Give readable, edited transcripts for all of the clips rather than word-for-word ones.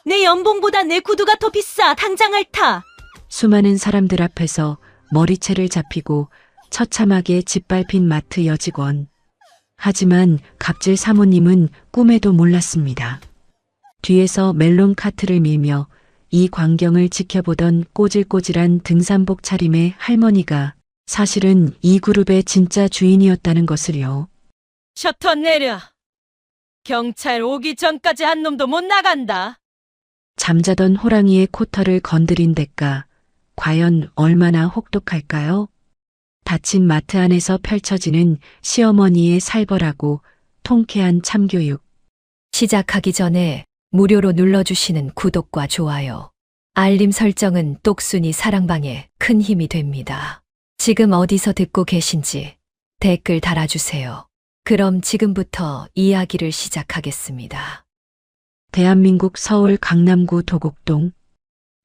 내 연봉보다 내 구두가 더 비싸. 당장 핥아. 수많은 사람들 앞에서 머리채를 잡히고 처참하게 짓밟힌 마트 여직원. 하지만 갑질 사모님은 꿈에도 몰랐습니다. 뒤에서 멜론 카트를 밀며 이 광경을 지켜보던 꼬질꼬질한 등산복 차림의 할머니가 사실은 이 그룹의 진짜 주인이었다는 것을요. 셔터 내려. 경찰 오기 전까지 한 놈도 못 나간다. 잠자던 호랑이의 코털을 건드린 대가 과연 얼마나 혹독할까요? 닫힌 마트 안에서 펼쳐지는 시어머니의 살벌하고 통쾌한 참교육. 시작하기 전에 무료로 눌러주시는 구독과 좋아요, 알림 설정은 똑순이 사랑방에 큰 힘이 됩니다. 지금 어디서 듣고 계신지 댓글 달아주세요. 그럼 지금부터 이야기를 시작하겠습니다. 대한민국 서울 강남구 도곡동.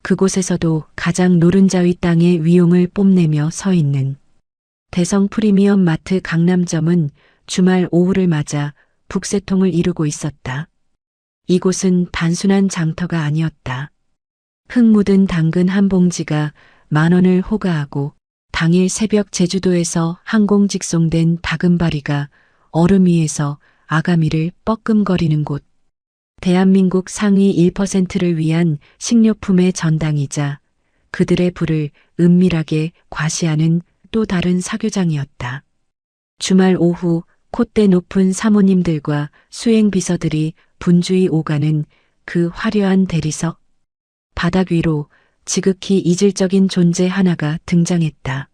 그곳에서도 가장 노른자위 땅의 위용을 뽐내며 서 있는 대성 프리미엄 마트 강남점은 주말 오후를 맞아 북새통을 이루고 있었다. 이곳은 단순한 장터가 아니었다. 흙 묻은 당근 한 봉지가 10,000원을 호가하고 당일 새벽 제주도에서 항공 직송된 다금바리가 얼음 위에서 아가미를 뻐끔거리는 곳. 대한민국 상위 1%를 위한 식료품의 전당이자 그들의 부를 은밀하게 과시하는 또 다른 사교장이었다. 주말 오후 콧대 높은 사모님들과 수행 비서들이 분주히 오가는 그 화려한 대리석. 바닥 위로 지극히 이질적인 존재 하나가 등장했다.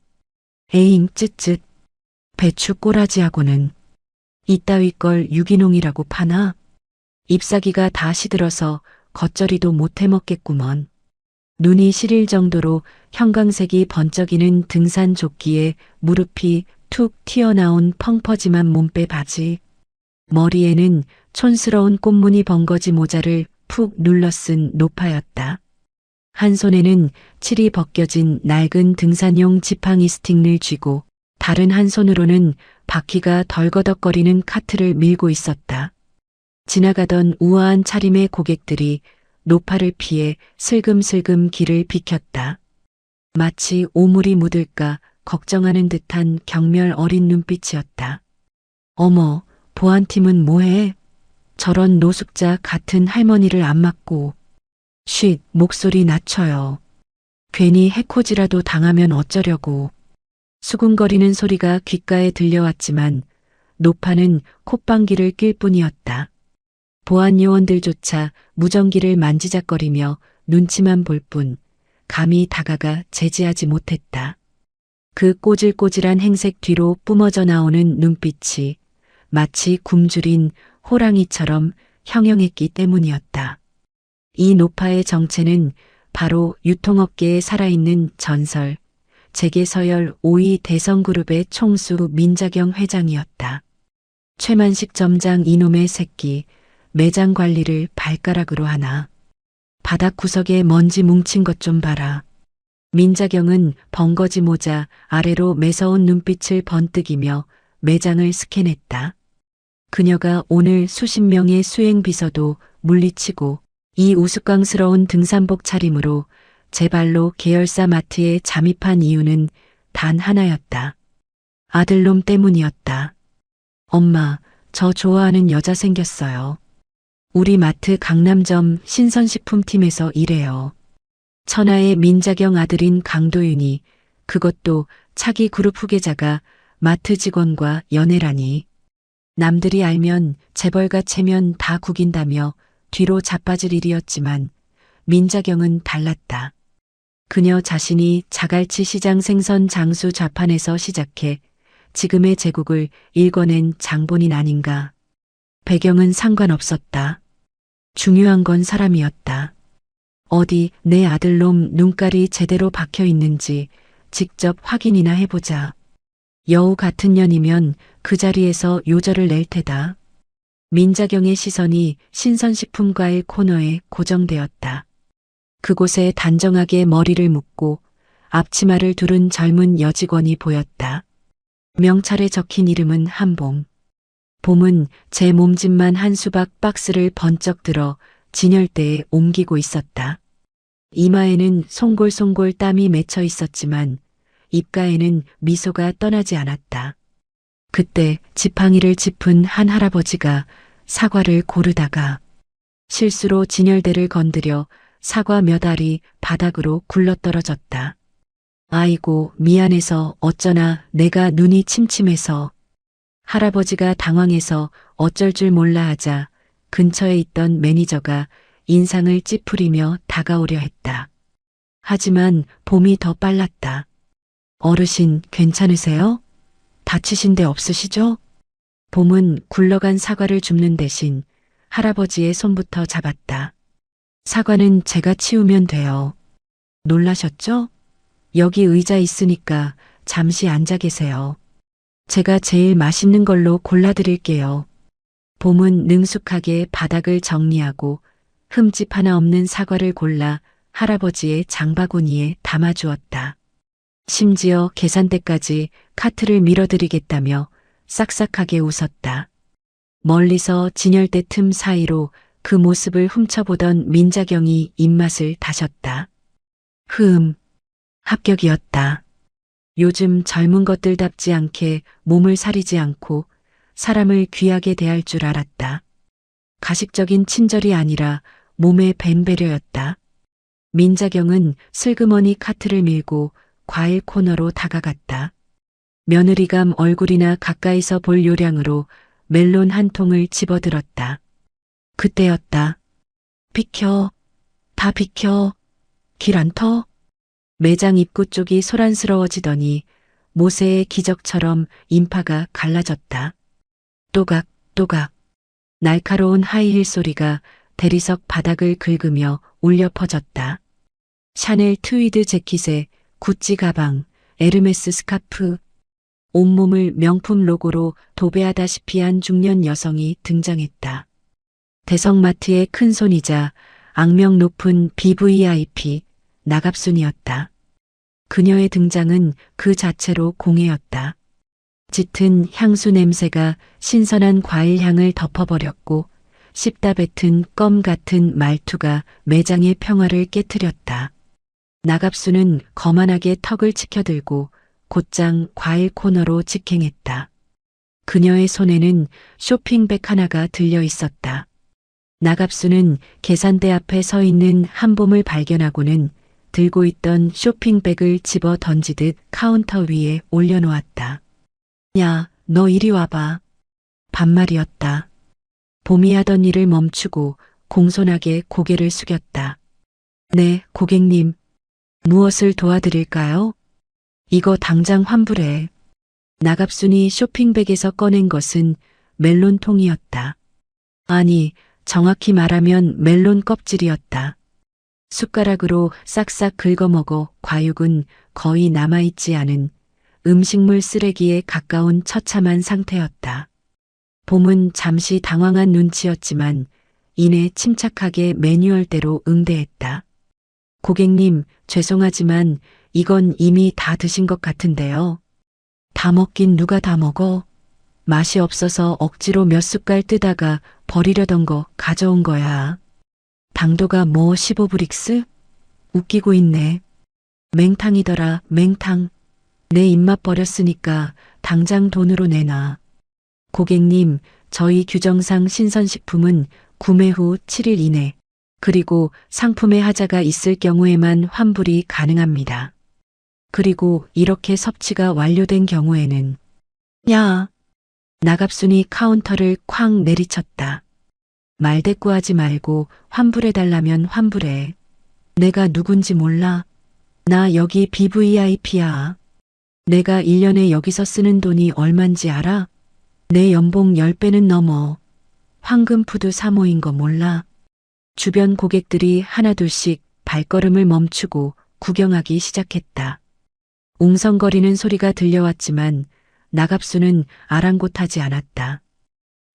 에잉 쯧쯧. 배추 꼬라지하고는 이따위 걸 유기농이라고 파나? 잎사귀가 다 시들어서 겉절이도 못 해먹겠구먼. 눈이 시릴 정도로 형광색이 번쩍이는 등산 조끼에 무릎이 툭 튀어나온 펑퍼짐한 몸빼 바지. 머리에는 촌스러운 꽃무늬 번거지 모자를 푹 눌러 쓴 노파였다. 한 손에는 칠이 벗겨진 낡은 등산용 지팡이 스틱을 쥐고 다른 한 손으로는 바퀴가 덜거덕거리는 카트를 밀고 있었다. 지나가던 우아한 차림의 고객들이 노파를 피해 슬금슬금 길을 비켰다. 마치 오물이 묻을까 걱정하는 듯한 경멸 어린 눈빛이었다. 어머, 보안팀은 뭐해? 저런 노숙자 같은 할머니를 안 맞고. 쉿, 목소리 낮춰요. 괜히 해코지라도 당하면 어쩌려고. 수군거리는 소리가 귓가에 들려왔지만 노파는 콧방귀를 낄 뿐이었다. 보안 요원들조차 무전기를 만지작거리며 눈치만 볼 뿐 감히 다가가 제지하지 못했다. 그 꼬질꼬질한 행색 뒤로 뿜어져 나오는 눈빛이 마치 굶주린 호랑이처럼 형형했기 때문이었다. 이 노파의 정체는 바로 유통업계에 살아있는 전설, 재계서열 5위 대성그룹의 총수 민자경 회장이었다. 최만식 점장 이놈의 새끼, 매장 관리를 발가락으로 하나. 바닥 구석에 먼지 뭉친 것 좀 봐라. 민자경은 번거지 모자 아래로 매서운 눈빛을 번뜩이며 매장을 스캔했다. 그녀가 오늘 수십 명의 수행 비서도 물리치고 이 우스꽝스러운 등산복 차림으로 제 발로 계열사 마트에 잠입한 이유는 단 하나였다. 아들놈 때문이었다. 엄마, 저 좋아하는 여자 생겼어요. 우리 마트 강남점 신선식품팀에서 일해요. 천하의 민자경 아들인 강도윤이, 그것도 차기 그룹 후계자가 마트 직원과 연애라니. 남들이 알면 재벌가 체면 다 구긴다며 뒤로 자빠질 일이었지만 민자경은 달랐다. 그녀 자신이 자갈치 시장 생선 장수 좌판에서 시작해 지금의 제국을 일궈낸 장본인 아닌가. 배경은 상관없었다. 중요한 건 사람이었다. 어디 내 아들놈 눈깔이 제대로 박혀 있는지 직접 확인이나 해보자. 여우 같은 년이면 그 자리에서 요절을 낼 테다. 민자경의 시선이 신선식품과의 코너에 고정되었다. 그곳에 단정하게 머리를 묶고 앞치마를 두른 젊은 여직원이 보였다. 명찰에 적힌 이름은 한봄. 봄은 제 몸집만 한 수박 박스를 번쩍 들어 진열대에 옮기고 있었다. 이마에는 송골송골 땀이 맺혀 있었지만 입가에는 미소가 떠나지 않았다. 그때 지팡이를 짚은 한 할아버지가 사과를 고르다가 실수로 진열대를 건드려 사과 몇 알이 바닥으로 굴러떨어졌다. 아이고, 미안해서 어쩌나 내가 눈이 침침해서. 할아버지가 당황해서 어쩔 줄 몰라 하자 근처에 있던 매니저가 인상을 찌푸리며 다가오려 했다. 하지만 봄이 더 빨랐다. 어르신, 괜찮으세요? 다치신 데 없으시죠? 봄은 굴러간 사과를 줍는 대신 할아버지의 손부터 잡았다. 사과는 제가 치우면 돼요. 놀라셨죠? 여기 의자 있으니까 잠시 앉아 계세요. 제가 제일 맛있는 걸로 골라드릴게요. 봄은 능숙하게 바닥을 정리하고 흠집 하나 없는 사과를 골라 할아버지의 장바구니에 담아주었다. 심지어 계산대까지 카트를 밀어드리겠다며 싹싹하게 웃었다. 멀리서 진열대 틈 사이로 그 모습을 훔쳐보던 민자경이 입맛을 다셨다. 합격이었다. 요즘 젊은 것들답지 않게 몸을 사리지 않고 사람을 귀하게 대할 줄 알았다. 가식적인 친절이 아니라 몸에 밴 배려였다. 민자경은 슬그머니 카트를 밀고 과일 코너로 다가갔다. 며느리감 얼굴이나 가까이서 볼 요량으로 멜론 한 통을 집어들었다. 그때였다. 비켜, 다 비켜, 길 안 터? 매장 입구 쪽이 소란스러워지더니 모세의 기적처럼 인파가 갈라졌다. 또각또각 날카로운 하이힐 소리가 대리석 바닥을 긁으며 울려 퍼졌다. 샤넬 트위드 재킷에 구찌 가방, 에르메스 스카프, 온몸을 명품 로고로 도배하다시피 한 중년 여성이 등장했다. 대성마트의 큰손이자 악명 높은 BVIP 나갑순이었다. 그녀의 등장은 그 자체로 공예였다. 짙은 향수 냄새가 신선한 과일 향을 덮어버렸고 씹다 뱉은 껌 같은 말투가 매장의 평화를 깨트렸다. 나갑수는 거만하게 턱을 치켜들고 곧장 과일 코너로 직행했다. 그녀의 손에는 쇼핑백 하나가 들려 있었다. 나갑수는 계산대 앞에 서 있는 한봄을 발견하고는 들고 있던 쇼핑백을 집어 던지듯 카운터 위에 올려놓았다. 야, 너 이리 와봐. 반말이었다. 봄이 하던 일을 멈추고 공손하게 고개를 숙였다. 네, 고객님. 무엇을 도와드릴까요? 이거 당장 환불해. 나갑순이 쇼핑백에서 꺼낸 것은 멜론통이었다. 아니, 정확히 말하면 멜론 껍질이었다. 숟가락으로 싹싹 긁어먹어 과육은 거의 남아있지 않은 음식물 쓰레기에 가까운 처참한 상태였다. 봄은 잠시 당황한 눈치였지만 이내 침착하게 매뉴얼대로 응대했다. 고객님, 죄송하지만 이건 이미 다 드신 것 같은데요. 다 먹긴 누가 다 먹어? 맛이 없어서 억지로 몇 숟갈 뜨다가 버리려던 거 가져온 거야. 당도가 뭐 15브릭스? 웃기고 있네. 맹탕이더라, 맹탕. 내 입맛 버렸으니까 당장 돈으로 내놔. 고객님, 저희 규정상 신선식품은 구매 후 7일 이내, 그리고 상품에 하자가 있을 경우에만 환불이 가능합니다. 그리고 이렇게 섭취가 완료된 경우에는 야! 나갑순이 카운터를 쾅 내리쳤다. 말대꾸하지 말고 환불해달라면 환불해. 내가 누군지 몰라. 나 여기 BVIP야. 내가 1년에 여기서 쓰는 돈이 얼만지 알아? 내 연봉 10배는 넘어. 황금푸드 사모인 거 몰라? 주변 고객들이 하나둘씩 발걸음을 멈추고 구경하기 시작했다. 웅성거리는 소리가 들려왔지만 나갑수는 아랑곳하지 않았다.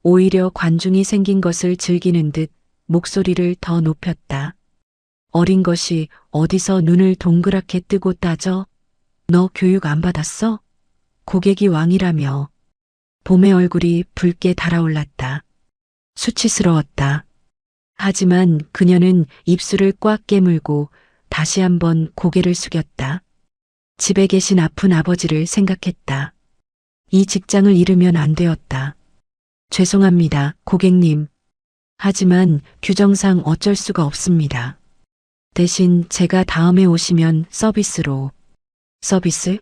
오히려 관중이 생긴 것을 즐기는 듯 목소리를 더 높였다. 어린 것이 어디서 눈을 동그랗게 뜨고 따져? 너 교육 안 받았어? 고객이 왕이라며. 봄의 얼굴이 붉게 달아올랐다. 수치스러웠다. 하지만 그녀는 입술을 꽉 깨물고 다시 한번 고개를 숙였다. 집에 계신 아픈 아버지를 생각했다. 이 직장을 잃으면 안 되었다. 죄송합니다, 고객님. 하지만 규정상 어쩔 수가 없습니다. 대신 제가 다음에 오시면 서비스로. 서비스?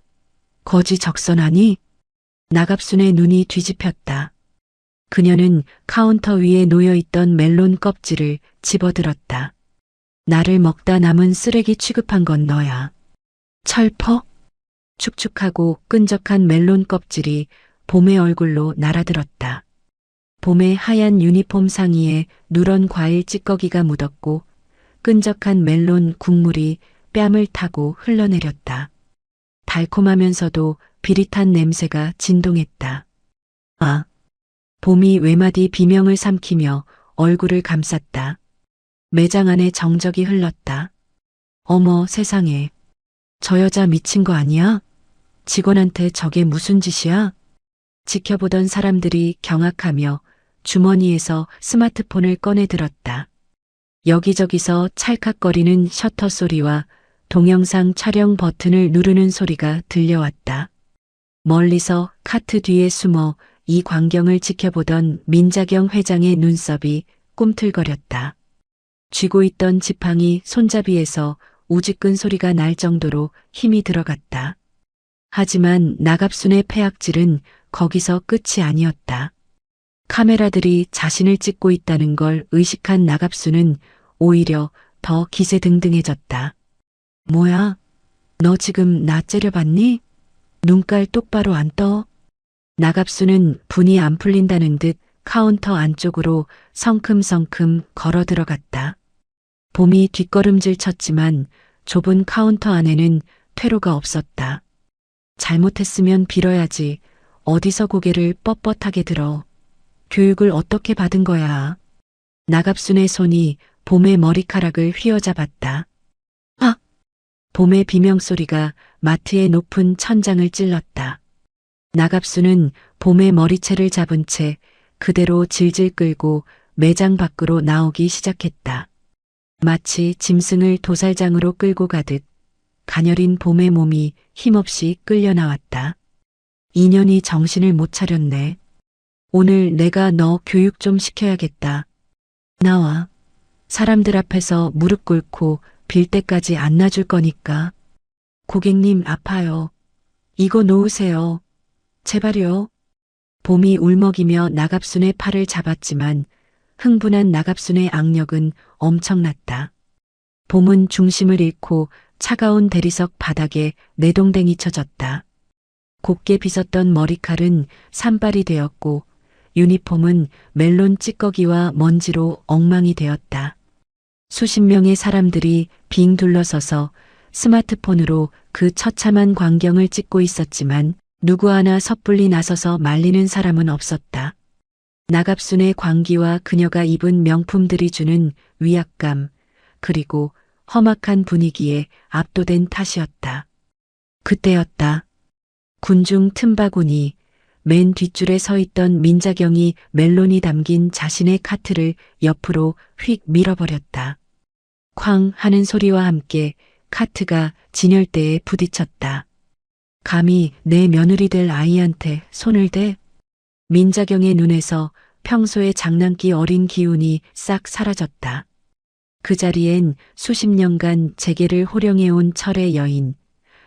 거지 적선하니? 나갑순의 눈이 뒤집혔다. 그녀는 카운터 위에 놓여있던 멜론 껍질을 집어들었다. 나를 먹다 남은 쓰레기 취급한 건 너야. 철퍼? 축축하고 끈적한 멜론 껍질이 봄의 얼굴로 날아들었다. 봄의 하얀 유니폼 상의에 누런 과일 찌꺼기가 묻었고 끈적한 멜론 국물이 뺨을 타고 흘러내렸다. 달콤하면서도 비릿한 냄새가 진동했다. 아! 봄이 외마디 비명을 삼키며 얼굴을 감쌌다. 매장 안에 정적이 흘렀다. 어머 세상에. 저 여자 미친 거 아니야? 직원한테 저게 무슨 짓이야? 지켜보던 사람들이 경악하며 주머니에서 스마트폰을 꺼내 들었다. 여기저기서 찰칵거리는 셔터 소리와 동영상 촬영 버튼을 누르는 소리가 들려왔다. 멀리서 카트 뒤에 숨어 이 광경을 지켜보던 민자경 회장의 눈썹이 꿈틀거렸다. 쥐고 있던 지팡이 손잡이에서 우지끈 소리가 날 정도로 힘이 들어갔다. 하지만 나갑순의 패악질은 거기서 끝이 아니었다. 카메라들이 자신을 찍고 있다는 걸 의식한 나갑순은 오히려 더 기세등등해졌다. 뭐야? 너 지금 나 째려봤니? 눈깔 똑바로 안 떠? 나갑순은 분이 안 풀린다는 듯 카운터 안쪽으로 성큼성큼 걸어 들어갔다. 봄이 뒷걸음질 쳤지만 좁은 카운터 안에는 퇴로가 없었다. 잘못했으면 빌어야지. 어디서 고개를 뻣뻣하게 들어. 교육을 어떻게 받은 거야. 나갑순의 손이 봄의 머리카락을 휘어잡았다. 아! 봄의 비명소리가 마트의 높은 천장을 찔렀다. 나갑순은 봄의 머리채를 잡은 채 그대로 질질 끌고 매장 밖으로 나오기 시작했다. 마치 짐승을 도살장으로 끌고 가듯 가녀린 봄의 몸이 힘없이 끌려 나왔다. 인연이 정신을 못 차렸네. 오늘 내가 너 교육 좀 시켜야겠다. 나와. 사람들 앞에서 무릎 꿇고 빌 때까지 안 놔줄 거니까. 고객님 아파요. 이거 놓으세요. 제발요. 봄이 울먹이며 나갑순의 팔을 잡았지만 흥분한 나갑순의 악력은 엄청났다. 봄은 중심을 잃고 차가운 대리석 바닥에 내동댕이 쳐졌다. 곱게 빗었던 머리칼은 산발이 되었고 유니폼은 멜론 찌꺼기와 먼지로 엉망이 되었다. 수십 명의 사람들이 빙 둘러서서 스마트폰으로 그 처참한 광경을 찍고 있었지만 누구 하나 섣불리 나서서 말리는 사람은 없었다. 나갑순의 광기와 그녀가 입은 명품들이 주는 위압감, 그리고 험악한 분위기에 압도된 탓이었다. 그때였다. 군중 틈바구니 맨 뒷줄에 서 있던 민자경이 멜론이 담긴 자신의 카트를 옆으로 휙 밀어버렸다. 쾅 하는 소리와 함께 카트가 진열대에 부딪혔다. 감히 내 며느리 될 아이한테 손을 대? 민자경의 눈에서 평소의 장난기 어린 기운이 싹 사라졌다. 그 자리엔 수십 년간 재계를 호령해온 철의 여인,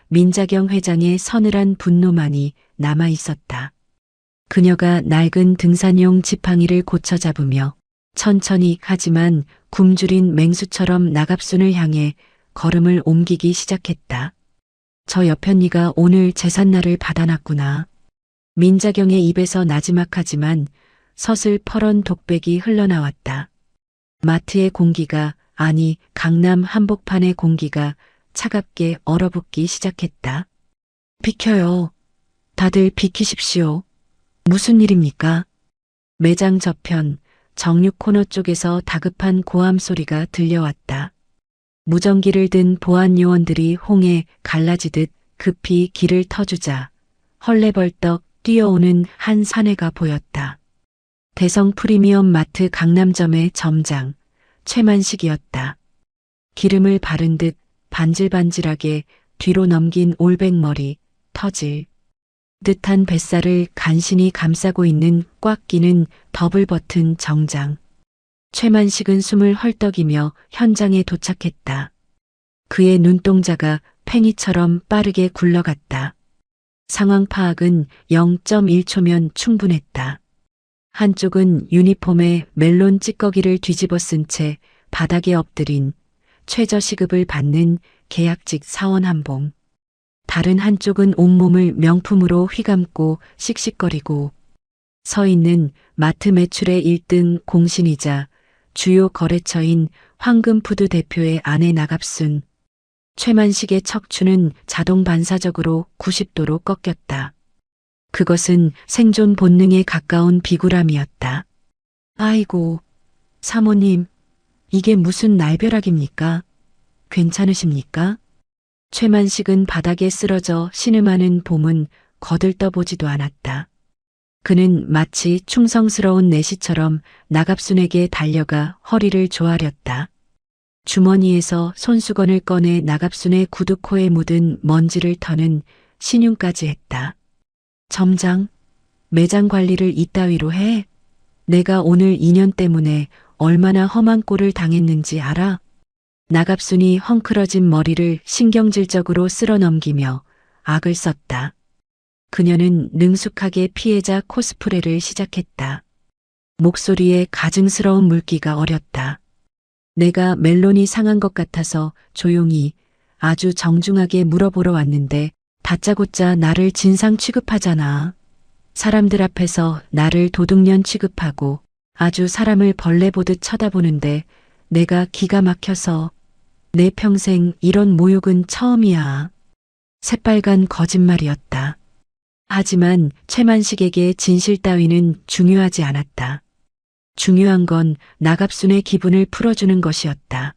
민자경 회장의 서늘한 분노만이 남아 있었다. 그녀가 낡은 등산용 지팡이를 고쳐 잡으며 천천히 하지만 굶주린 맹수처럼 나갑순을 향해 걸음을 옮기기 시작했다. 저 여편니가 오늘 제삿날을 받아놨구나. 민자경의 입에서 나지막하지만 서슬퍼런 독백이 흘러나왔다. 마트의 공기가, 아니 강남 한복판의 공기가 차갑게 얼어붙기 시작했다. 비켜요. 다들 비키십시오. 무슨 일입니까? 매장 저편 정육 코너 쪽에서 다급한 고함 소리가 들려왔다. 무전기를 든 보안 요원들이 홍해 갈라지듯 급히 길을 터주자 헐레벌떡 뛰어오는 한 사내가 보였다. 대성 프리미엄 마트 강남점의 점장, 최만식이었다. 기름을 바른 듯 반질반질하게 뒤로 넘긴 올백머리, 터질 듯한 뱃살을 간신히 감싸고 있는 꽉 끼는 더블 버튼 정장. 최만식은 숨을 헐떡이며 현장에 도착했다. 그의 눈동자가 팽이처럼 빠르게 굴러갔다. 상황 파악은 0.1초면 충분했다. 한쪽은 유니폼에 멜론 찌꺼기를 뒤집어 쓴 채 바닥에 엎드린 최저 시급을 받는 계약직 사원 한봉. 다른 한쪽은 온몸을 명품으로 휘감고 씩씩거리고 서 있는 마트 매출의 1등 공신이자 주요 거래처인 황금푸드 대표의 아내 나갑순. 최만식의 척추는 자동 반사적으로 90도로 꺾였다. 그것은 생존 본능에 가까운 비굴함이었다. 아이고, 사모님, 이게 무슨 날벼락입니까? 괜찮으십니까? 최만식은 바닥에 쓰러져 신음하는 봄은 거들떠보지도 않았다. 그는 마치 충성스러운 내시처럼 나갑순에게 달려가 허리를 조아렸다. 주머니에서 손수건을 꺼내 나갑순의 구두코에 묻은 먼지를 터는 신용까지 했다. 점장, 매장 관리를 이따위로 해? 내가 오늘 인연 때문에 얼마나 험한 꼴을 당했는지 알아? 나갑순이 헝클어진 머리를 신경질적으로 쓸어넘기며 악을 썼다. 그녀는 능숙하게 피해자 코스프레를 시작했다. 목소리에 가증스러운 물기가 어렸다. 내가 멜론이 상한 것 같아서 조용히 아주 정중하게 물어보러 왔는데 다짜고짜 나를 진상 취급하잖아. 사람들 앞에서 나를 도둑년 취급하고 아주 사람을 벌레 보듯 쳐다보는데 내가 기가 막혀서 내 평생 이런 모욕은 처음이야. 새빨간 거짓말이었다. 하지만 최만식에게 진실 따위는 중요하지 않았다. 중요한 건 나갑순의 기분을 풀어주는 것이었다.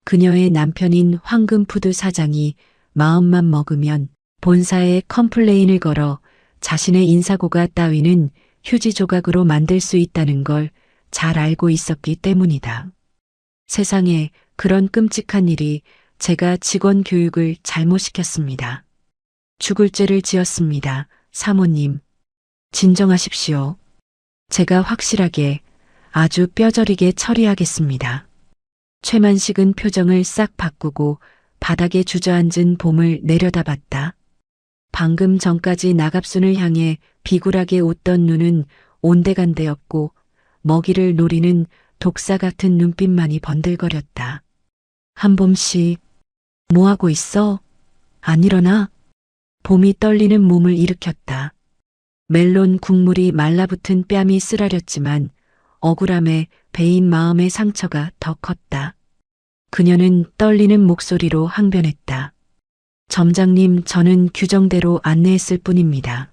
그녀의 남편인 황금푸드 사장이 마음만 먹으면 본사에 컴플레인을 걸어 자신의 인사고가 따위는 휴지 조각으로 만들 수 있다는 걸 잘 알고 있었기 때문이다. 세상에 그런 끔찍한 일이 제가 직원 교육을 잘못 시켰습니다. 죽을 죄를 지었습니다. 사모님. 진정하십시오. 제가 확실하게 아주 뼈저리게 처리하겠습니다. 최만식은 표정을 싹 바꾸고 바닥에 주저앉은 봄을 내려다봤다. 방금 전까지 나갑순을 향해 비굴하게 웃던 눈은 온데간데였고 먹이를 노리는 독사 같은 눈빛만이 번들거렸다. 한봄씨, 뭐하고 있어? 안 일어나? 봄이 떨리는 몸을 일으켰다. 멜론 국물이 말라붙은 뺨이 쓰라렸지만 억울함에 베인 마음의 상처가 더 컸다. 그녀는 떨리는 목소리로 항변했다. 점장님, 저는 규정대로 안내했을 뿐입니다.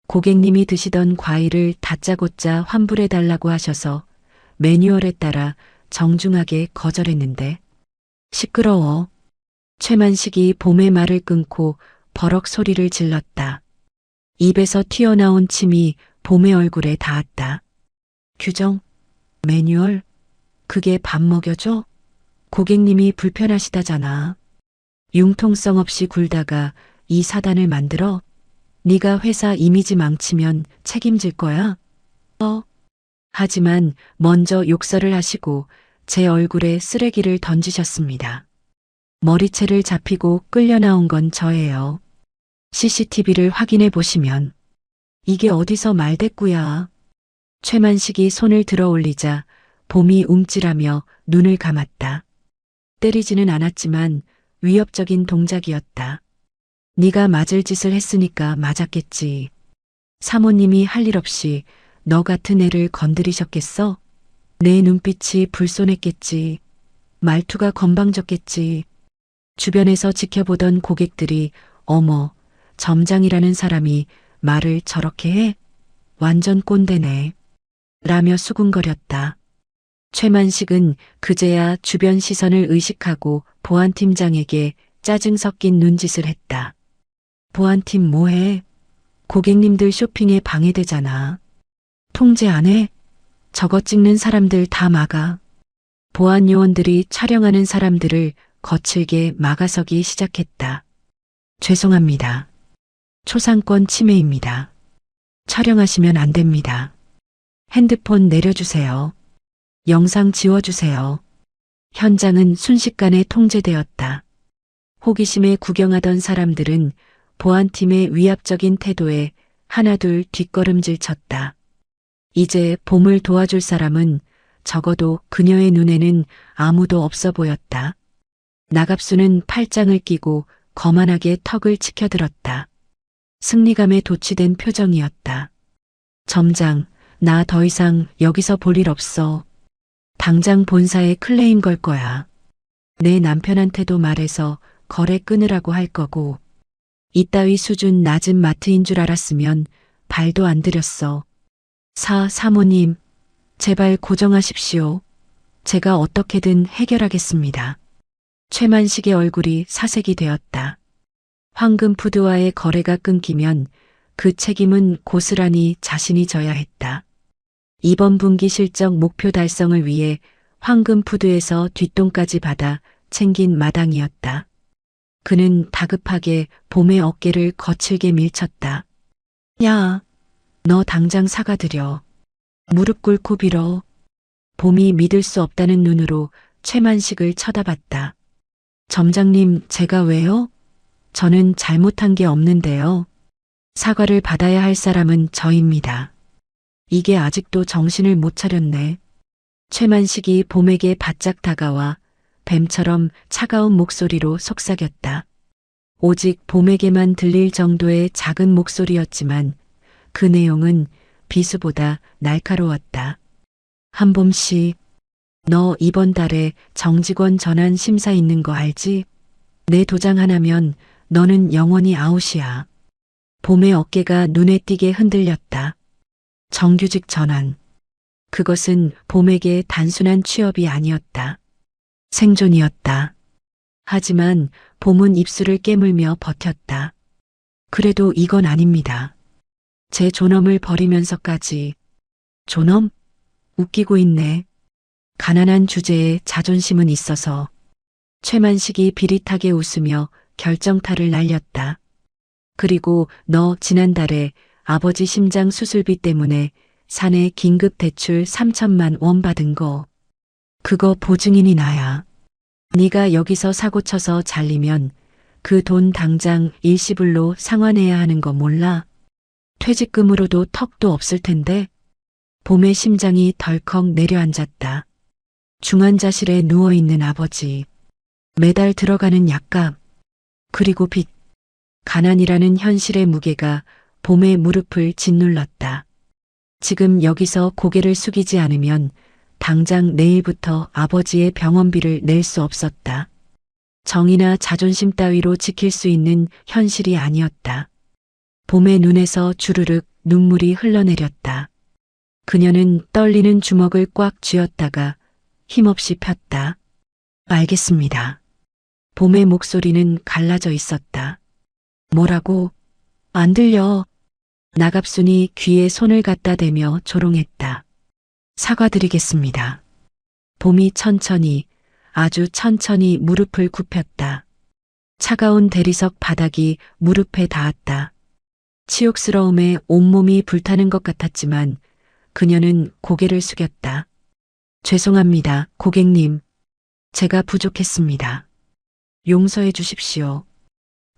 고객님이 드시던 과일을 다짜고짜 환불해달라고 하셔서 매뉴얼에 따라 정중하게 거절했는데. 시끄러워. 최만식이 봄의 말을 끊고 버럭 소리를 질렀다. 입에서 튀어나온 침이 봄의 얼굴에 닿았다. 규정? 매뉴얼? 그게 밥 먹여줘? 고객님이 불편하시다잖아. 융통성 없이 굴다가 이 사단을 만들어? 네가 회사 이미지 망치면 책임질 거야? 하지만 먼저 욕설을 하시고 제 얼굴에 쓰레기를 던지셨습니다. 머리채를 잡히고 끌려 나온 건 저예요. CCTV를 확인해 보시면. 이게 어디서 말대꾸야. 최만식이 손을 들어 올리자 봄이 움찔하며 눈을 감았다. 때리지는 않았지만 위협적인 동작이었다. 네가 맞을 짓을 했으니까 맞았겠지. 사모님이 할 일 없이 너 같은 애를 건드리셨겠어? 내 눈빛이 불손했겠지. 말투가 건방졌겠지. 주변에서 지켜보던 고객들이 어머, 점장이라는 사람이 말을 저렇게 해? 완전 꼰대네. 라며 수군거렸다. 최만식은 그제야 주변 시선을 의식하고 보안팀장에게 짜증 섞인 눈짓을 했다. 보안팀 뭐해? 고객님들 쇼핑에 방해되잖아. 통제 안 해? 저거 찍는 사람들 다 막아. 보안 요원들이 촬영하는 사람들을 거칠게 막아서기 시작했다. 죄송합니다. 초상권 침해입니다. 촬영하시면 안 됩니다. 핸드폰 내려주세요. 영상 지워주세요. 현장은 순식간에 통제되었다. 호기심에 구경하던 사람들은 보안팀의 위압적인 태도에 하나둘 뒷걸음질 쳤다. 이제 봄을 도와줄 사람은 적어도 그녀의 눈에는 아무도 없어 보였다. 나갑수는 팔짱을 끼고 거만하게 턱을 치켜들었다. 승리감에 도취된 표정이었다. 점장, 나 더 이상 여기서 볼 일 없어. 당장 본사에 클레임 걸 거야. 내 남편한테도 말해서 거래 끊으라고 할 거고. 이따위 수준 낮은 마트인 줄 알았으면 발도 안 들였어. 사모님, 제발 고정하십시오. 제가 어떻게든 해결하겠습니다. 최만식의 얼굴이 사색이 되었다. 황금푸드와의 거래가 끊기면 그 책임은 고스란히 자신이 져야 했다. 이번 분기 실적 목표 달성을 위해 황금푸드에서 뒷돈까지 받아 챙긴 마당이었다. 그는 다급하게 봄의 어깨를 거칠게 밀쳤다. 야, 너 당장 사과드려. 무릎 꿇고 빌어. 봄이 믿을 수 없다는 눈으로 최만식을 쳐다봤다. 점장님, 제가 왜요? 저는 잘못한 게 없는데요. 사과를 받아야 할 사람은 저입니다. 이게 아직도 정신을 못 차렸네. 최만식이 봄에게 바짝 다가와 뱀처럼 차가운 목소리로 속삭였다. 오직 봄에게만 들릴 정도의 작은 목소리였지만 그 내용은 비수보다 날카로웠다. 한봄 씨, 너 이번 달에 정직원 전환 심사 있는 거 알지? 내 도장 하나면 너는 영원히 아웃이야. 봄의 어깨가 눈에 띄게 흔들렸다. 정규직 전환. 그것은 봄에게 단순한 취업이 아니었다. 생존이었다. 하지만 봄은 입술을 깨물며 버텼다. 그래도 이건 아닙니다. 제 존엄을 버리면서까지. 존엄? 웃기고 있네. 가난한 주제에 자존심은 있어서. 최만식이 비릿하게 웃으며 결정타를 날렸다. 그리고 너 지난달에 아버지 심장 수술비 때문에 사내 긴급 대출 3천만 원 받은 거. 그거 보증인이 나야. 네가 여기서 사고 쳐서 잘리면 그 돈 당장 일시불로 상환해야 하는 거 몰라? 퇴직금으로도 턱도 없을 텐데. 봄의 심장이 덜컥 내려앉았다. 중환자실에 누워있는 아버지. 매달 들어가는 약값. 그리고 빚. 가난이라는 현실의 무게가 봄의 무릎을 짓눌렀다. 지금 여기서 고개를 숙이지 않으면 당장 내일부터 아버지의 병원비를 낼 수 없었다. 정이나 자존심 따위로 지킬 수 있는 현실이 아니었다. 봄의 눈에서 주르륵 눈물이 흘러내렸다. 그녀는 떨리는 주먹을 꽉 쥐었다가 힘없이 폈다. 알겠습니다. 봄의 목소리는 갈라져 있었다. 뭐라고? 안 들려. 나갑순이 귀에 손을 갖다 대며 조롱했다. 사과드리겠습니다. 봄이 천천히, 아주 천천히 무릎을 굽혔다. 차가운 대리석 바닥이 무릎에 닿았다. 치욕스러움에 온몸이 불타는 것 같았지만 그녀는 고개를 숙였다. 죄송합니다, 고객님. 제가 부족했습니다. 용서해 주십시오.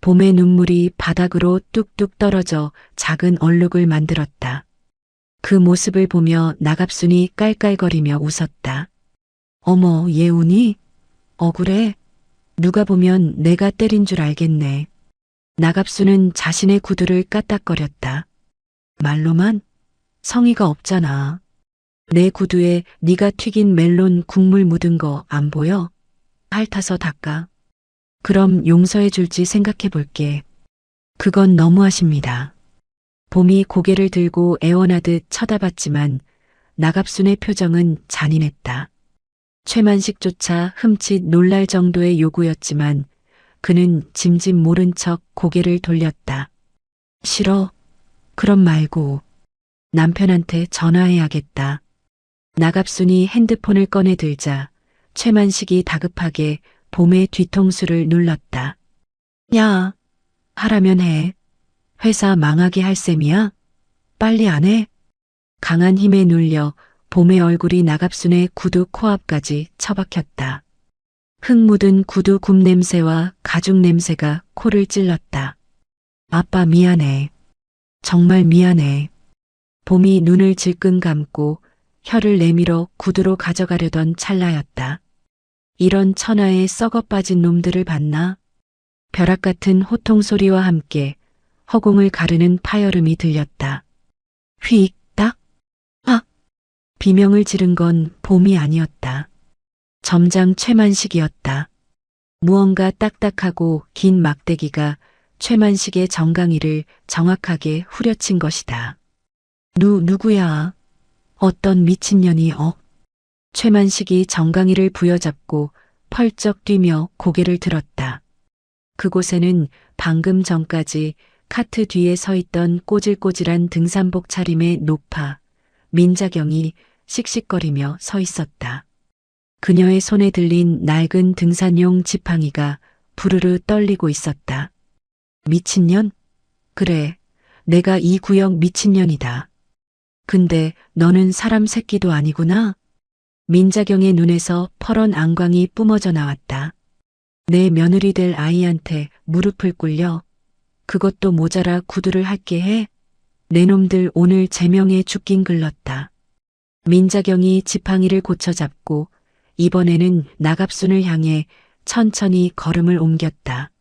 봄의 눈물이 바닥으로 뚝뚝 떨어져 작은 얼룩을 만들었다. 그 모습을 보며 나갑순이 깔깔거리며 웃었다. 어머, 얘 우니? 억울해? 누가 보면 내가 때린 줄 알겠네. 나갑순은 자신의 구두를 까딱거렸다. 말로만? 성의가 없잖아. 내 구두에 네가 튀긴 멜론 국물 묻은 거 안 보여? 핥아서 닦아. 그럼 용서해 줄지 생각해 볼게. 그건 너무하십니다. 봄이 고개를 들고 애원하듯 쳐다봤지만 나갑순의 표정은 잔인했다. 최만식조차 흠칫 놀랄 정도의 요구였지만 그는 짐짓 모른 척 고개를 돌렸다. 싫어. 그럼 말고. 남편한테 전화해야겠다. 나갑순이 핸드폰을 꺼내 들자 최만식이 다급하게 봄의 뒤통수를 눌렀다. 야, 하라면 해. 회사 망하게 할 셈이야? 빨리 안 해? 강한 힘에 눌려 봄의 얼굴이 나갑순의 구두 코앞까지 처박혔다. 흙 묻은 구두 굽 냄새와 가죽 냄새가 코를 찔렀다. 아빠 미안해. 정말 미안해. 봄이 눈을 질끈 감고 혀를 내밀어 구두로 가져가려던 찰나였다. 이런 천하의 썩어 빠진 놈들을 봤나? 벼락 같은 호통 소리와 함께 허공을 가르는 파열음이 들렸다. 휙, 딱, 아! 비명을 지른 건 봄이 아니었다. 점장 최만식이었다. 무언가 딱딱하고 긴 막대기가 최만식의 정강이를 정확하게 후려친 것이다. 누구야? 어떤 미친년이 최만식이 정강이를 부여잡고 펄쩍 뛰며 고개를 들었다. 그곳에는 방금 전까지 카트 뒤에 서 있던 꼬질꼬질한 등산복 차림의 노파, 민자경이 씩씩거리며 서 있었다. 그녀의 손에 들린 낡은 등산용 지팡이가 부르르 떨리고 있었다. 미친년? 그래, 내가 이 구역 미친년이다. 근데 너는 사람 새끼도 아니구나? 민자경의 눈에서 퍼런 안광이 뿜어져 나왔다. 내 며느리 될 아이한테 무릎을 꿇려? 그것도 모자라 구두를 할게 해? 내 놈들 오늘 제명에 죽긴 글렀다. 민자경이 지팡이를 고쳐잡고 이번에는 나갑순을 향해 천천히 걸음을 옮겼다.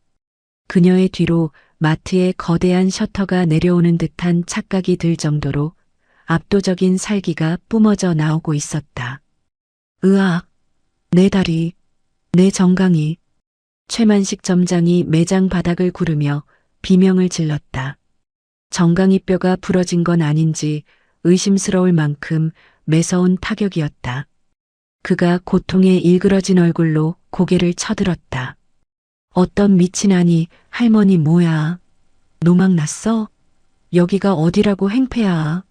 그녀의 뒤로 마트의 거대한 셔터가 내려오는 듯한 착각이 들 정도로 압도적인 살기가 뿜어져 나오고 있었다. 으악! 내 다리, 내 정강이. 최만식 점장이 매장 바닥을 구르며 비명을 질렀다. 정강이 뼈가 부러진 건 아닌지 의심스러울 만큼 매서운 타격이었다. 그가 고통에 일그러진 얼굴로 고개를 쳐들었다. 어떤 미친 아니 할머니 뭐야? 노망 났어? 여기가 어디라고 행패야?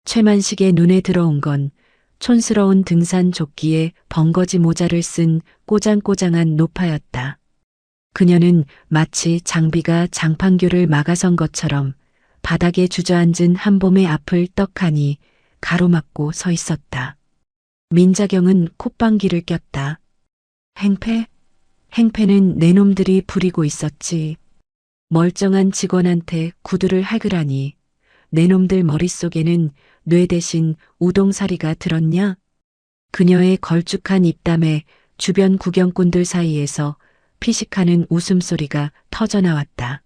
최만식의 눈에 들어온 건 촌스러운 등산 조끼에 벙거지 모자를 쓴 꼬장꼬장한 노파였다. 그녀는 마치 장비가 장판교를 막아선 것처럼 바닥에 주저앉은 한봄의 앞을 떡하니 가로막고 서 있었다. 민자경은 콧방귀를 꼈다. 행패? 행패는 내 놈들이 부리고 있었지. 멀쩡한 직원한테 구두를 할그라니 내 놈들 머릿속에는 뇌 대신 우동사리가 들었냐? 그녀의 걸쭉한 입담에 주변 구경꾼들 사이에서 피식하는 웃음소리가 터져나왔다.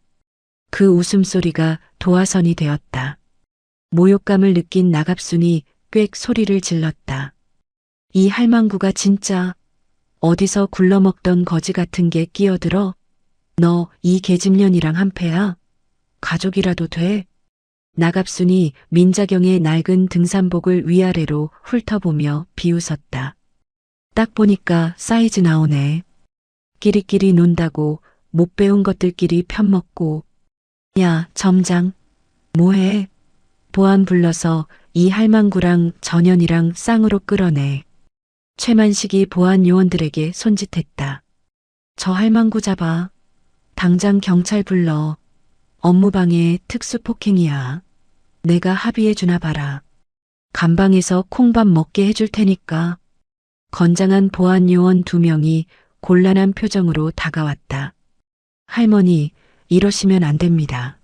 그 웃음소리가 도화선이 되었다. 모욕감을 느낀 나갑순이 꽥 소리를 질렀다. 이 할망구가 진짜 어디서 굴러먹던 거지 같은 게 끼어들어? 너 이 계집년이랑 한패야? 가족이라도 돼? 나갑순이 민자경의 낡은 등산복을 위아래로 훑어보며 비웃었다. 딱 보니까 사이즈 나오네. 끼리끼리 논다고 못 배운 것들끼리 편먹고. 야, 점장. 뭐해? 보안 불러서 이 할망구랑 전현이랑 쌍으로 끌어내. 최만식이 보안 요원들에게 손짓했다. 저 할망구 잡아. 당장 경찰 불러. 업무방해 특수폭행이야. 내가 합의해 주나 봐라. 감방에서 콩밥 먹게 해줄 테니까. 건장한 보안 요원 2명이 곤란한 표정으로 다가왔다. 할머니, 이러시면 안 됩니다.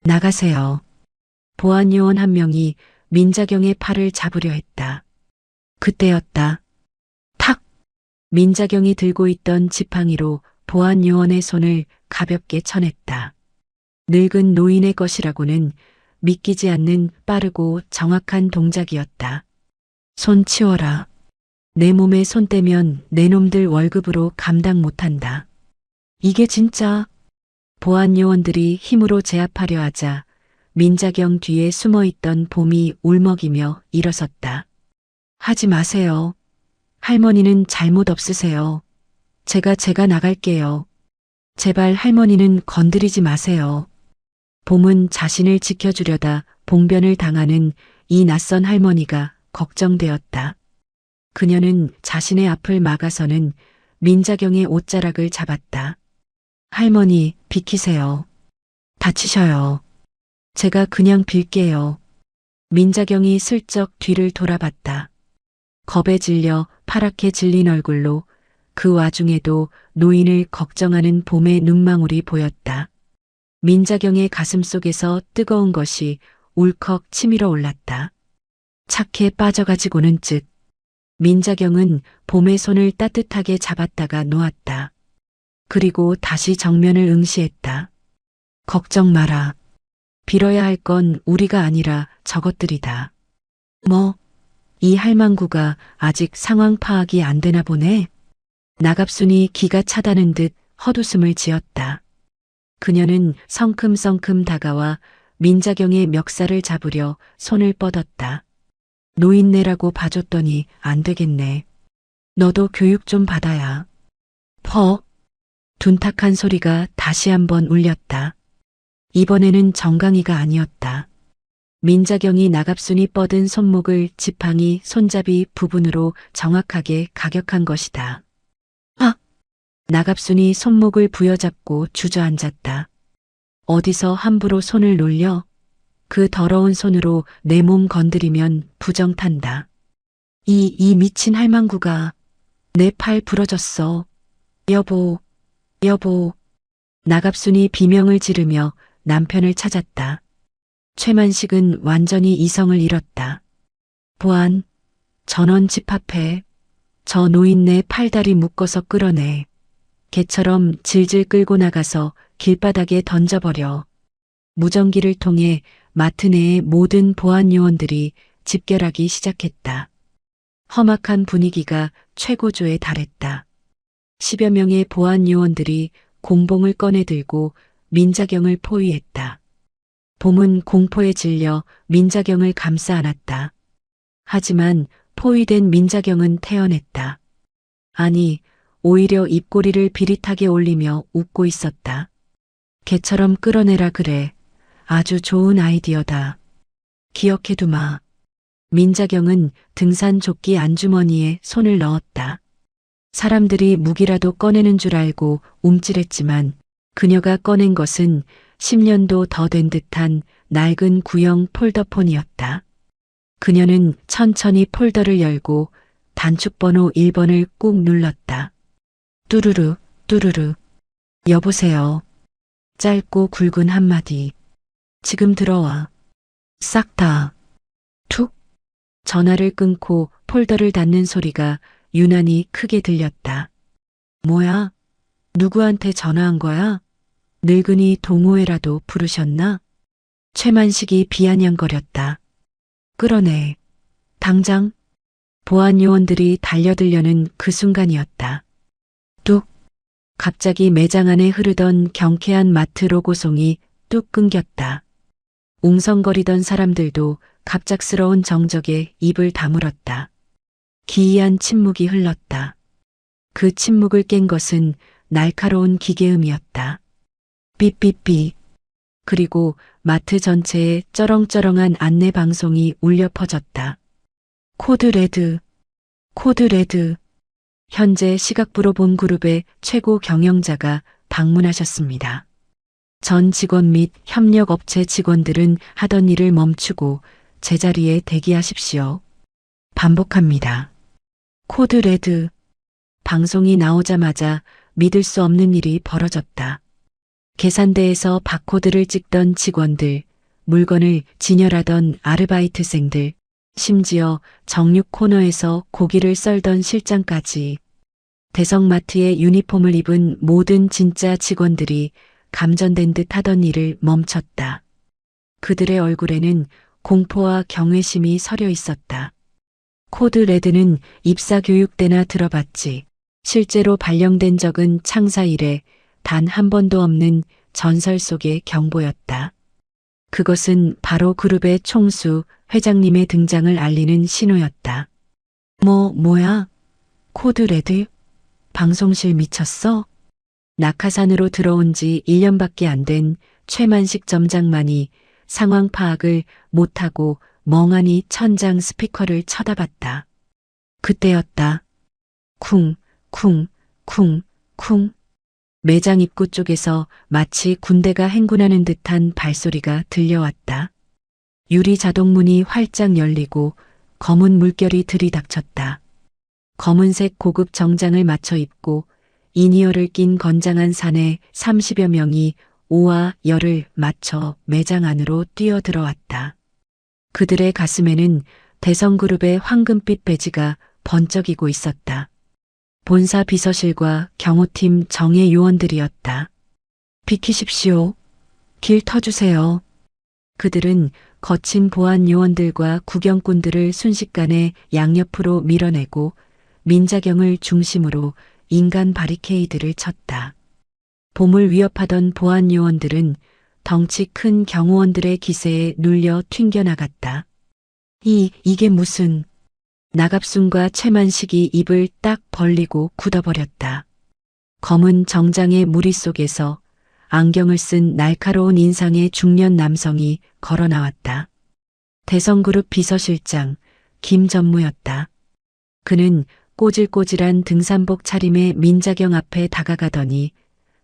나가세요. 보안 요원 1명이 민자경의 팔을 잡으려 했다. 그때였다. 탁! 민자경이 들고 있던 지팡이로 보안 요원의 손을 가볍게 쳐냈다. 늙은 노인의 것이라고는 믿기지 않는 빠르고 정확한 동작이었다. 손 치워라. 내 몸에 손 떼면 내 놈들 월급으로 감당 못한다. 이게 진짜. 보안 요원들이 힘으로 제압하려 하자 민자경 뒤에 숨어있던 봄이 울먹이며 일어섰다. 하지 마세요. 할머니는 잘못 없으세요. 제가 나갈게요. 제발 할머니는 건드리지 마세요. 봄은 자신을 지켜주려다 봉변을 당하는 이 낯선 할머니가 걱정되었다. 그녀는 자신의 앞을 막아서는 민자경의 옷자락을 잡았다. 할머니, 비키세요. 다치셔요. 제가 그냥 빌게요. 민자경이 슬쩍 뒤를 돌아봤다. 겁에 질려 파랗게 질린 얼굴로 그 와중에도 노인을 걱정하는 봄의 눈망울이 보였다. 민자경의 가슴 속에서 뜨거운 것이 울컥 치밀어 올랐다. 착해 빠져가지고는 즉. 민자경은 봄의 손을 따뜻하게 잡았다가 놓았다. 그리고 다시 정면을 응시했다. 걱정 마라. 빌어야 할 건 우리가 아니라 저것들이다. 뭐, 이 할망구가 아직 상황 파악이 안 되나 보네. 나갑순이 기가 차다는 듯 헛웃음을 지었다. 그녀는 성큼성큼 다가와 민자경의 멱살을 잡으려 손을 뻗었다. 노인네라고 봐줬더니 안 되겠네. 너도 교육 좀 받아야. 퍼. 둔탁한 소리가 다시 한번 울렸다. 이번에는 정강이가 아니었다. 민자경이 나갑순이 뻗은 손목을 지팡이 손잡이 부분으로 정확하게 가격한 것이다. 아! 나갑순이 손목을 부여잡고 주저앉았다. 어디서 함부로 손을 놀려? 그 더러운 손으로 내 몸 건드리면 부정탄다. 이 미친 할망구가 내 팔 부러졌어. 여보, 여보. 나갑순이 비명을 지르며 남편을 찾았다. 최만식은 완전히 이성을 잃었다. 보안, 전원 집합해. 저 노인네 팔다리 묶어서 끌어내. 개처럼 질질 끌고 나가서 길바닥에 던져버려. 무전기를 통해 마트 내의 모든 보안 요원들이 집결하기 시작했다. 험악한 분위기가 최고조에 달했다. 10여 명의 보안 요원들이 공봉을 꺼내들고 민자경을 포위했다. 봄은 공포에 질려 민자경을 감싸 안았다. 하지만 포위된 민자경은 태어냈다. 아니, 오히려 입꼬리를 비릿하게 올리며 웃고 있었다. 개처럼 끌어내라 그래. 아주 좋은 아이디어다. 기억해두마. 민자경은 등산 조끼 안주머니에 손을 넣었다. 사람들이 무기라도 꺼내는 줄 알고 움찔했지만 그녀가 꺼낸 것은 10년도 더 된 듯한 낡은 구형 폴더폰이었다. 그녀는 천천히 폴더를 열고 단축번호 1번을 꾹 눌렀다. 뚜루루, 뚜루루. 여보세요. 짧고 굵은 한마디. 지금 들어와. 싹 다. 툭. 전화를 끊고 폴더를 닫는 소리가 유난히 크게 들렸다. 뭐야? 누구한테 전화한 거야? 늙은이 동호회라도 부르셨나? 최만식이 비아냥거렸다. 끌어내. 당장. 보안 요원들이 달려들려는 그 순간이었다. 뚝. 갑자기 매장 안에 흐르던 경쾌한 마트 로고송이 뚝 끊겼다. 웅성거리던 사람들도 갑작스러운 정적에 입을 다물었다. 기이한 침묵이 흘렀다. 그 침묵을 깬 것은 날카로운 기계음이었다. 삐삐삐. 그리고 마트 전체에 쩌렁쩌렁한 안내 방송이 울려 퍼졌다. 코드 레드. 코드 레드. 현재 시각부로 본 그룹의 최고 경영자가 방문하셨습니다. 전 직원 및 협력업체 직원들은 하던 일을 멈추고 제자리에 대기하십시오. 반복합니다. 코드 레드. 방송이 나오자마자 믿을 수 없는 일이 벌어졌다. 계산대에서 바코드를 찍던 직원들, 물건을 진열하던 아르바이트생들, 심지어 정육 코너에서 고기를 썰던 실장까지 대성마트의 유니폼을 입은 모든 진짜 직원들이 감전된 듯 하던 일을 멈췄다. 그들의 얼굴에는 공포와 경외심이 서려 있었다. 코드 레드는 입사 교육 때나 들어봤지. 실제로 발령된 적은 창사 이래 단 한 번도 없는 전설 속의 경보였다. 그것은 바로 그룹의 총수 회장님의 등장을 알리는 신호였다. 뭐야? 코드 레드? 방송실 미쳤어? 낙하산으로 들어온 지 1년밖에 안 된 최만식 점장만이 상황 파악을 못하고 멍하니 천장 스피커를 쳐다봤다. 그때였다. 쿵, 쿵, 쿵, 쿵. 매장 입구 쪽에서 마치 군대가 행군하는 듯한 발소리가 들려왔다. 유리 자동문이 활짝 열리고 검은 물결이 들이닥쳤다. 검은색 고급 정장을 맞춰 입고 이니어를 낀 건장한 사내 30여 명이 오와 열을 맞춰 매장 안으로 뛰어들어왔다. 그들의 가슴에는 대성그룹의 황금빛 배지가 번쩍이고 있었다. 본사 비서실과 경호팀 정예 요원들이었다. 비키십시오. 길 터주세요. 그들은 거친 보안 요원들과 구경꾼들을 순식간에 양옆으로 밀어내고 민자경을 중심으로 인간 바리케이드를 쳤다. 봄을 위협하던 보안 요원들은 덩치 큰 경호원들의 기세에 눌려 튕겨나갔다. 이게 무슨... 나갑순과 최만식이 입을 딱 벌리고 굳어버렸다. 검은 정장의 무리 속에서 안경을 쓴 날카로운 인상의 중년 남성이 걸어 나왔다. 대성그룹 비서실장 김전무였다. 그는 꼬질꼬질한 등산복 차림의 민자경 앞에 다가가더니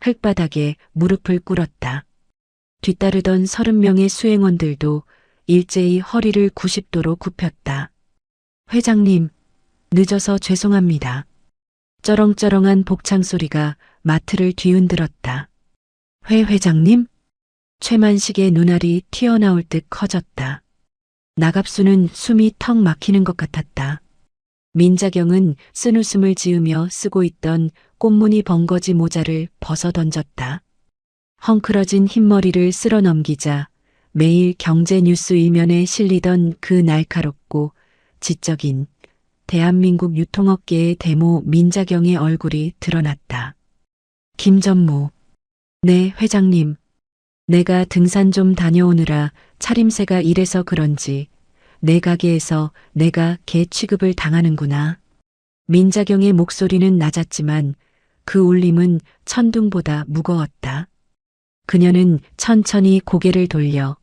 흙바닥에 무릎을 꿇었다. 뒤따르던 30명의 수행원들도 일제히 허리를 90도로 굽혔다. 회장님, 늦어서 죄송합니다. 쩌렁쩌렁한 복창 소리가 마트를 뒤흔들었다. 회장님? 최만식의 눈알이 튀어나올 듯 커졌다. 나갑수는 숨이 턱 막히는 것 같았다. 민자경은 쓴웃음을 지으며 쓰고 있던 꽃무늬 벙거지 모자를 벗어 던졌다. 헝클어진 흰머리를 쓸어 넘기자 매일 경제 뉴스 일면에 실리던 그 날카롭고 지적인 대한민국 유통업계의 대모 민자경의 얼굴이 드러났다. 김전무. 네, 회장님. 내가 등산 좀 다녀오느라 차림새가 이래서 그런지 내 가게에서 내가 개 취급을 당하는구나. 민자경의 목소리는 낮았지만 그 울림은 천둥보다 무거웠다. 그녀는 천천히 고개를 돌려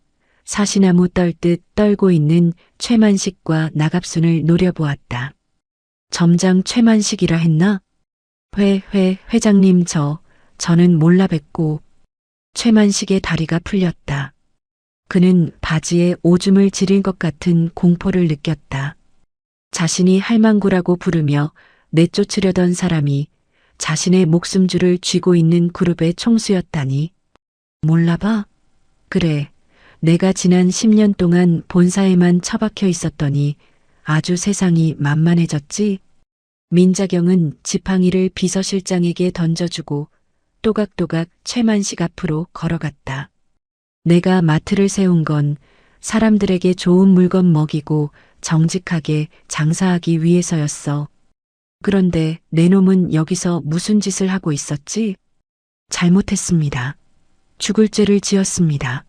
사시나무 떨듯 떨고 있는 최만식과 나갑순을 노려보았다. 점장 최만식이라 했나? 회장님 저는 몰라 뵙고. 최만식의 다리가 풀렸다. 그는 바지에 오줌을 지릴 것 같은 공포를 느꼈다. 자신이 할망구라고 부르며 내쫓으려던 사람이 자신의 목숨줄을 쥐고 있는 그룹의 총수였다니. 몰라봐? 그래. 내가 지난 10년 동안 본사에만 처박혀 있었더니 아주 세상이 만만해졌지? 민자경은 지팡이를 비서실장에게 던져주고 또각또각 최만식 앞으로 걸어갔다. 내가 마트를 세운 건 사람들에게 좋은 물건 먹이고 정직하게 장사하기 위해서였어. 그런데 내 놈은 여기서 무슨 짓을 하고 있었지? 잘못했습니다. 죽을 죄를 지었습니다.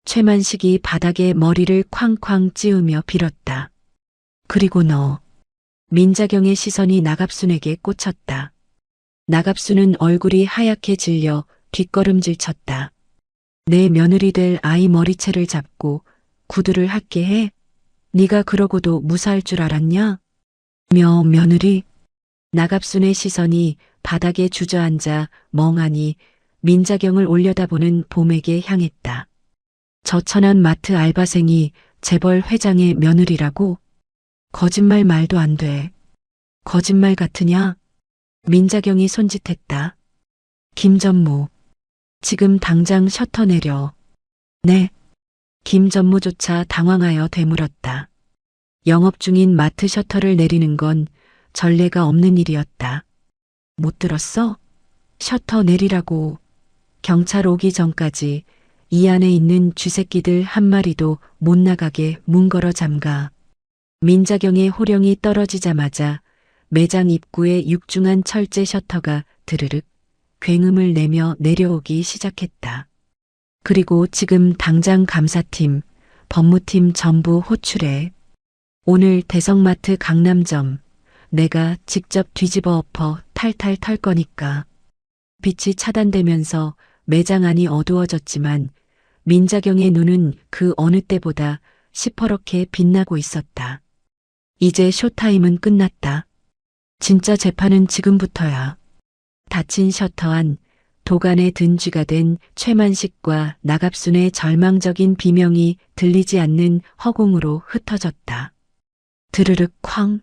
최만식이 바닥에 머리를 쾅쾅 찌우며 빌었다. 그리고 너. 민자경의 시선이 나갑순에게 꽂혔다. 나갑순은 얼굴이 하얗게 질려 뒷걸음질 쳤다. 내 며느리 될 아이 머리채를 잡고 구두를 핥게 해? 네가 그러고도 무사할 줄 알았냐? 며느리? 나갑순의 시선이 바닥에 주저앉아 멍하니 민자경을 올려다보는 봄에게 향했다. 저 천한 마트 알바생이 재벌 회장의 며느리라고? 거짓말 말도 안 돼. 거짓말 같으냐? 민자경이 손짓했다. 김전무. 지금 당장 셔터 내려. 네. 김전무조차 당황하여 되물었다. 영업 중인 마트 셔터를 내리는 건 전례가 없는 일이었다. 못 들었어? 셔터 내리라고. 경찰 오기 전까지 이 안에 있는 쥐새끼들 한 마리도 못 나가게 문 걸어 잠가. 민자경의 호령이 떨어지자마자 매장 입구에 육중한 철제 셔터가 드르륵 굉음을 내며 내려오기 시작했다. 그리고 지금 당장 감사팀, 법무팀 전부 호출해. 오늘 대성마트 강남점 내가 직접 뒤집어 엎어 탈탈 털 거니까. 빛이 차단되면서 매장 안이 어두워졌지만 민자경의 눈은 그 어느 때보다 시퍼렇게 빛나고 있었다. 이제 쇼타임은 끝났다. 진짜 재판은 지금부터야. 닫힌 셔터 안 도간에 든 쥐가 된 최만식과 나갑순의 절망적인 비명이 들리지 않는 허공으로 흩어졌다. 드르륵 쾅.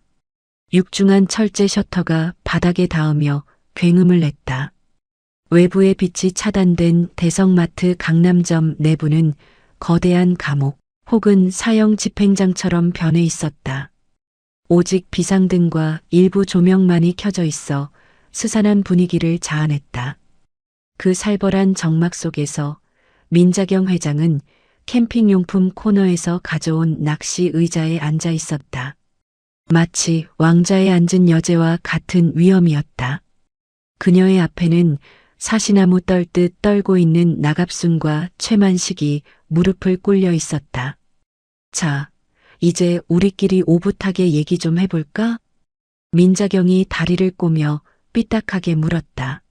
육중한 철제 셔터가 바닥에 닿으며 굉음을 냈다. 외부의 빛이 차단된 대성마트 강남점 내부는 거대한 감옥 혹은 사형 집행장처럼 변해 있었다. 오직 비상등과 일부 조명만이 켜져 있어 스산한 분위기를 자아냈다. 그 살벌한 정막 속에서 민자경 회장은 캠핑용품 코너에서 가져온 낚시 의자에 앉아 있었다. 마치 왕좌에 앉은 여제와 같은 위엄이었다. 그녀의 앞에는 사시나무 떨듯 떨고 있는 나갑순과 최만식이 무릎을 꿇려 있었다. 자, 이제 우리끼리 오붓하게 얘기 좀 해볼까? 민자경이 다리를 꼬며 삐딱하게 물었다.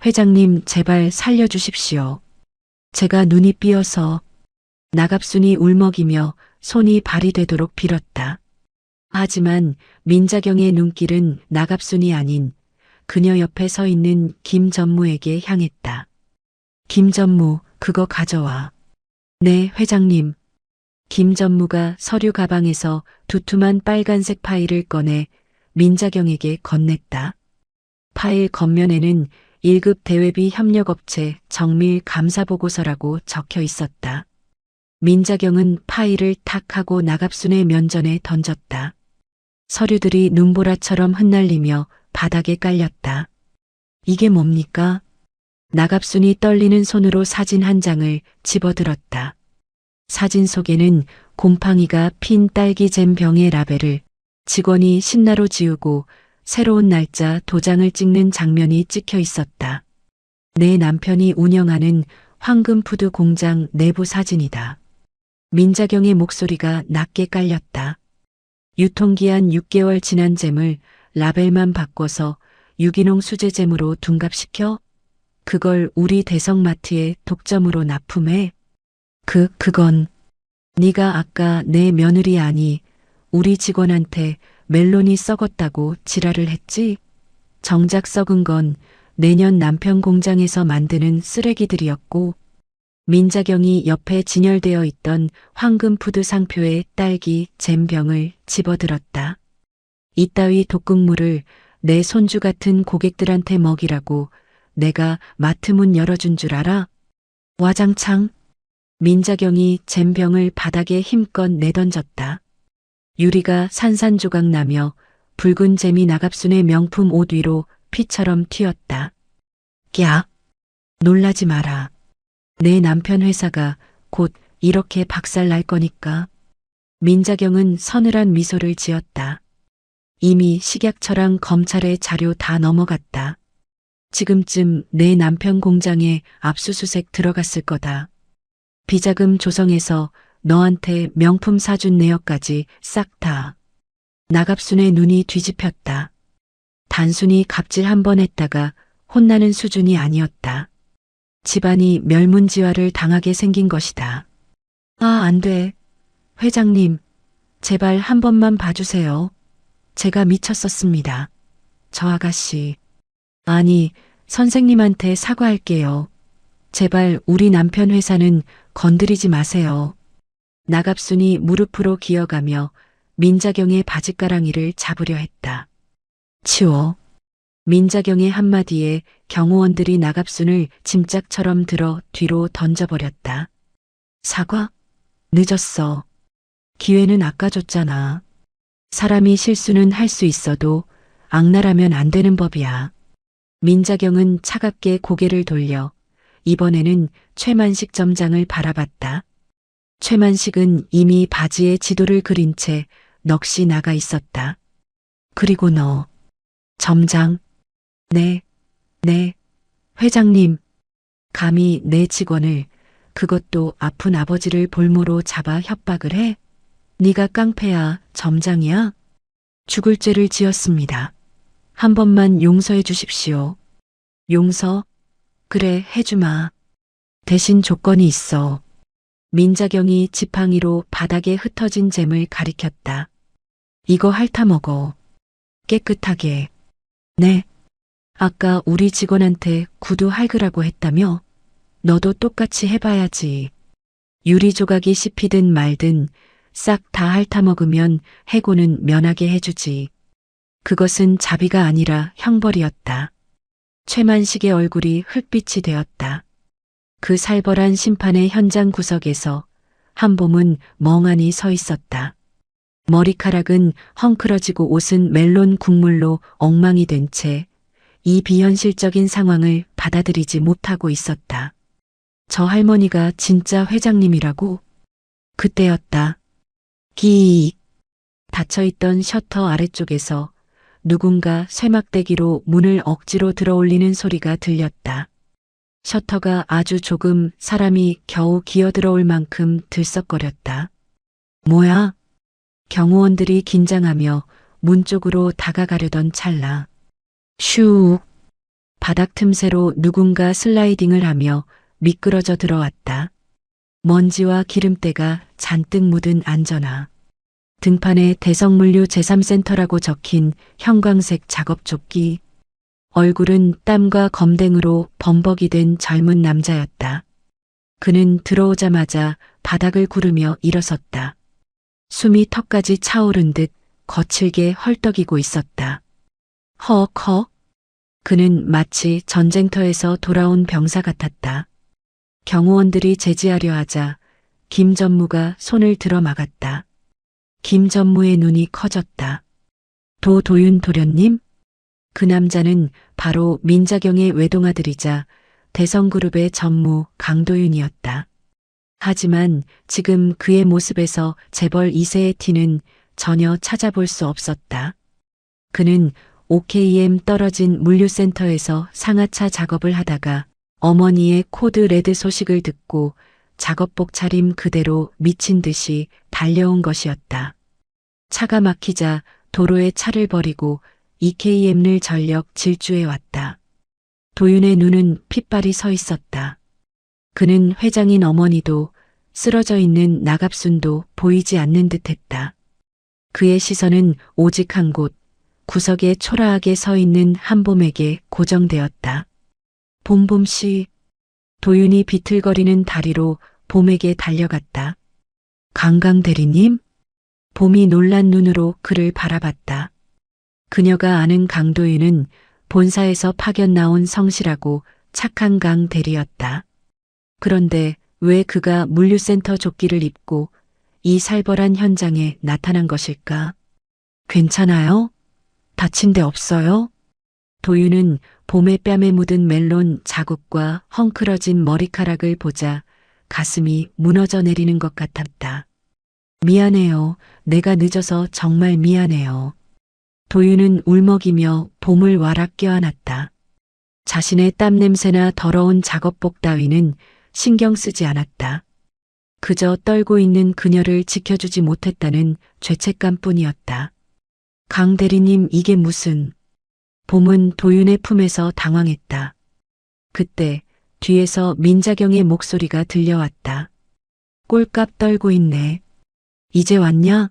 회장님 제발 살려주십시오. 제가 눈이 삐어서. 나갑순이 울먹이며 손이 발이 되도록 빌었다. 하지만 민자경의 눈길은 나갑순이 아닌 그녀 옆에 서 있는 김전무에게 향했다. 김전무, 그거 가져와. 네, 회장님. 김전무가 서류 가방에서 두툼한 빨간색 파일을 꺼내 민자경에게 건넸다. 파일 겉면에는 1급 대외비 협력업체 정밀 감사보고서라고 적혀 있었다. 민자경은 파일을 탁 하고 나갑순의 면전에 던졌다. 서류들이 눈보라처럼 흩날리며 바닥에 깔렸다. 이게 뭡니까? 나갑순이 떨리는 손으로 사진 한 장을 집어들었다. 사진 속에는 곰팡이가 핀 딸기 잼 병의 라벨을 직원이 신나로 지우고 새로운 날짜 도장을 찍는 장면이 찍혀 있었다. 내 남편이 운영하는 황금푸드 공장 내부 사진이다. 민자경의 목소리가 낮게 깔렸다. 유통기한 6개월 지난 잼을 라벨만 바꿔서 유기농 수제잼으로 둔갑시켜? 그걸 우리 대성마트에 독점으로 납품해? 그건 네가 아까 내 며느리 아니 우리 직원한테 멜론이 썩었다고 지랄을 했지? 정작 썩은 건 내년 남편 공장에서 만드는 쓰레기들이었고 민자경이 옆에 진열되어 있던 황금푸드 상표의 딸기 잼병을 집어들었다. 이따위 독극물을 내 손주 같은 고객들한테 먹이라고 내가 마트 문 열어준 줄 알아? 와장창. 민자경이 잼병을 바닥에 힘껏 내던졌다. 유리가 산산조각 나며 붉은 잼이 나갑순의 명품 옷 위로 피처럼 튀었다. 야! 놀라지 마라. 내 남편 회사가 곧 이렇게 박살 날 거니까. 민자경은 서늘한 미소를 지었다. 이미 식약처랑 검찰의 자료 다 넘어갔다. 지금쯤 내 남편 공장에 압수수색 들어갔을 거다. 비자금 조성해서 너한테 명품 사준 내역까지 싹 다. 나갑순의 눈이 뒤집혔다. 단순히 갑질 한 번 했다가 혼나는 수준이 아니었다. 집안이 멸문지화를 당하게 생긴 것이다. 아, 안 돼. 회장님, 제발 한 번만 봐주세요. 제가 미쳤었습니다. 저 아가씨. 아니, 선생님한테 사과할게요. 제발 우리 남편 회사는 건드리지 마세요. 나갑순이 무릎으로 기어가며 민자경의 바짓가랑이를 잡으려 했다. 치워. 민자경의 한마디에 경호원들이 나갑순을 짐짝처럼 들어 뒤로 던져버렸다. 사과? 늦었어. 기회는 아까 줬잖아. 사람이 실수는 할 수 있어도 악랄하면 안 되는 법이야. 민자경은 차갑게 고개를 돌려 이번에는 최만식 점장을 바라봤다. 최만식은 이미 바지에 지도를 그린 채 넋이 나가 있었다. 그리고 너, 점장. 네, 회장님. 감히 내 직원을, 그것도 아픈 아버지를 볼모로 잡아 협박을 해? 네가 깡패야, 점장이야? 죽을 죄를 지었습니다. 한 번만 용서해 주십시오. 용서? 그래, 해주마. 대신 조건이 있어. 민자경이 지팡이로 바닥에 흩어진 잼을 가리켰다. 이거 핥아 먹어. 깨끗하게. 네. 아까 우리 직원한테 구두 핥으라고 했다며? 너도 똑같이 해봐야지. 유리 조각이 씹히든 말든 싹 다 핥아 먹으면 해고는 면하게 해주지. 그것은 자비가 아니라 형벌이었다. 최만식의 얼굴이 흙빛이 되었다. 그 살벌한 심판의 현장 구석에서 한봄은 멍하니 서 있었다. 머리카락은 헝클어지고 옷은 멜론 국물로 엉망이 된 채 이 비현실적인 상황을 받아들이지 못하고 있었다. 저 할머니가 진짜 회장님이라고? 그때였다. 기익. 닫혀있던 셔터 아래쪽에서 누군가 쇠막대기로 문을 억지로 들어올리는 소리가 들렸다. 셔터가 아주 조금 사람이 겨우 기어들어올 만큼 들썩거렸다. 뭐야? 경호원들이 긴장하며 문 쪽으로 다가가려던 찰나. 슈. 바닥 틈새로 누군가 슬라이딩을 하며 미끄러져 들어왔다. 먼지와 기름때가 잔뜩 묻은 안전화. 등판에 대성물류 제3센터라고 적힌 형광색 작업조끼. 얼굴은 땀과 검댕으로 범벅이 된 젊은 남자였다. 그는 들어오자마자 바닥을 구르며 일어섰다. 숨이 턱까지 차오른 듯 거칠게 헐떡이고 있었다. 헉헉. 그는 마치 전쟁터에서 돌아온 병사 같았다. 경호원들이 제지하려 하자 김 전무가 손을 들어 막았다. 김 전무의 눈이 커졌다. 도윤 도련님? 그 남자는 바로 민자경의 외동아들이자 대성그룹의 전무 강도윤이었다. 하지만 지금 그의 모습에서 재벌 2세의 티는 전혀 찾아볼 수 없었다. 그는 OKM 떨어진 물류센터에서 상하차 작업을 하다가 어머니의 코드 레드 소식을 듣고 작업복 차림 그대로 미친 듯이 달려온 것이었다. 차가 막히자 도로에 차를 버리고 EKM을 전력 질주해 왔다. 도윤의 눈은 핏발이 서 있었다. 그는 회장인 어머니도 쓰러져 있는 나갑순도 보이지 않는 듯했다. 그의 시선은 오직 한 곳, 구석에 초라하게 서 있는 한봄에게 고정되었다. 봄씨. 도윤이 비틀거리는 다리로 봄에게 달려갔다. 강강 대리님? 봄이 놀란 눈으로 그를 바라봤다. 그녀가 아는 강도윤은 본사에서 파견 나온 성실하고 착한 강 대리였다. 그런데 왜 그가 물류센터 조끼를 입고 이 살벌한 현장에 나타난 것일까? 괜찮아요? 다친 데 없어요? 도윤은 봄의 뺨에 묻은 멜론 자국과 헝클어진 머리카락을 보자 가슴이 무너져 내리는 것 같았다. 미안해요. 내가 늦어서 정말 미안해요. 도윤은 울먹이며 봄을 와락 껴안았다. 자신의 땀 냄새나 더러운 작업복 따위는 신경 쓰지 않았다. 그저 떨고 있는 그녀를 지켜주지 못했다는 죄책감뿐이었다. 강 대리님 이게 무슨... 봄은 도윤의 품에서 당황했다. 그때 뒤에서 민자경의 목소리가 들려왔다. 꼴값 떨고 있네. 이제 왔냐?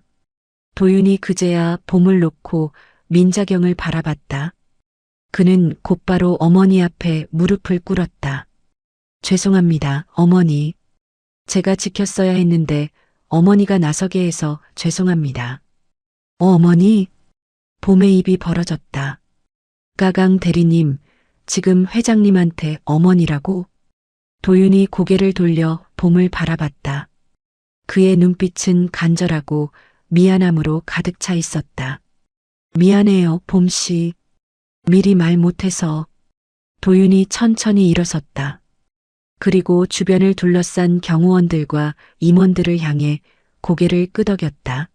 도윤이 그제야 봄을 놓고 민자경을 바라봤다. 그는 곧바로 어머니 앞에 무릎을 꿇었다. 죄송합니다, 어머니. 제가 지켰어야 했는데 어머니가 나서게 해서 죄송합니다. 어머니? 봄의 입이 벌어졌다. 가강 대리님, 지금 회장님한테 어머니라고? 도윤이 고개를 돌려 봄을 바라봤다. 그의 눈빛은 간절하고 미안함으로 가득 차 있었다. 미안해요, 봄씨. 미리 말 못해서. 도윤이 천천히 일어섰다. 그리고 주변을 둘러싼 경호원들과 임원들을 향해 고개를 끄덕였다.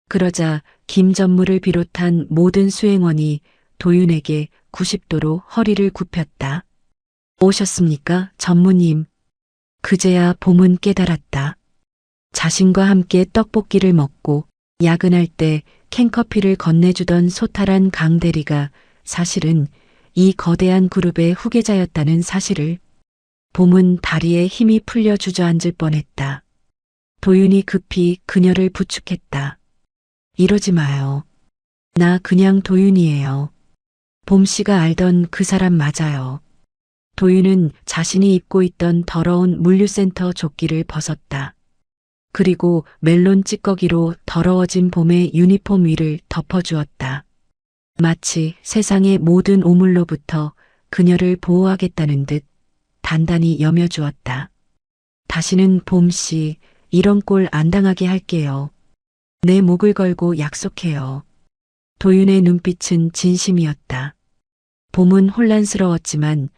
그러자 김 전무를 비롯한 모든 수행원이 도윤에게 90도로 허리를 굽혔다. 오셨습니까, 전무님? 그제야 봄은 깨달았다. 자신과 함께 떡볶이를 먹고 야근할 때 캔커피를 건네주던 소탈한 강 대리가 사실은 이 거대한 그룹의 후계자였다는 사실을. 봄은 다리에 힘이 풀려 주저앉을 뻔했다. 도윤이 급히 그녀를 부축했다. 이러지 마요. 나 그냥 도윤이에요. 봄씨가 알던 그 사람 맞아요. 도윤은 자신이 입고 있던 더러운 물류센터 조끼를 벗었다. 그리고 멜론 찌꺼기로 더러워진 봄의 유니폼 위를 덮어주었다. 마치 세상의 모든 오물로부터 그녀를 보호하겠다는 듯 단단히 여며주었다. 다시는 봄씨, 이런 꼴 안 당하게 할게요. 내 목을 걸고 약속해요. 도윤의 눈빛은 진심이었다. 봄은 혼란스러웠지만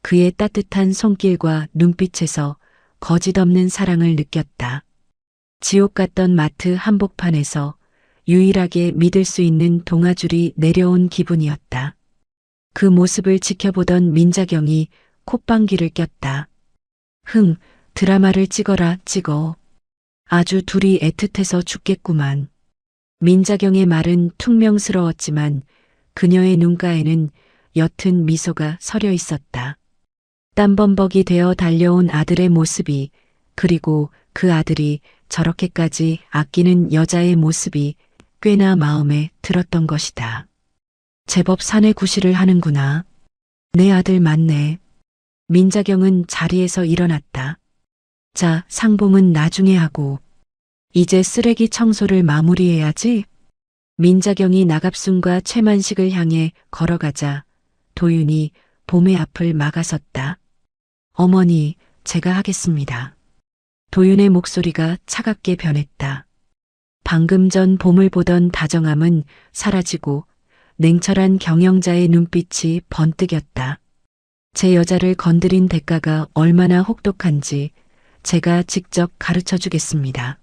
그의 따뜻한 손길과 눈빛에서 거짓없는 사랑을 느꼈다. 지옥 같던 마트 한복판에서 유일하게 믿을 수 있는 동아줄이 내려온 기분이었다. 그 모습을 지켜보던 민자경이 콧방귀를 꼈다. 드라마를 찍어라, 찍어. 아주 둘이 애틋해서 죽겠구만. 민자경의 말은 퉁명스러웠지만 그녀의 눈가에는 옅은 미소가 서려 있었다. 땀범벅이 되어 달려온 아들의 모습이, 그리고 그 아들이 저렇게까지 아끼는 여자의 모습이 꽤나 마음에 들었던 것이다. 제법 사내 구실을 하는구나. 내 아들 맞네. 민자경은 자리에서 일어났다. 자, 상봉은 나중에 하고. 이제 쓰레기 청소를 마무리해야지. 민자경이 나갑순과 최만식을 향해 걸어가자 도윤이 봄의 앞을 막아섰다. 어머니, 제가 하겠습니다. 도윤의 목소리가 차갑게 변했다. 방금 전 봄을 보던 다정함은 사라지고 냉철한 경영자의 눈빛이 번뜩였다. 제 여자를 건드린 대가가 얼마나 혹독한지 제가 직접 가르쳐 주겠습니다.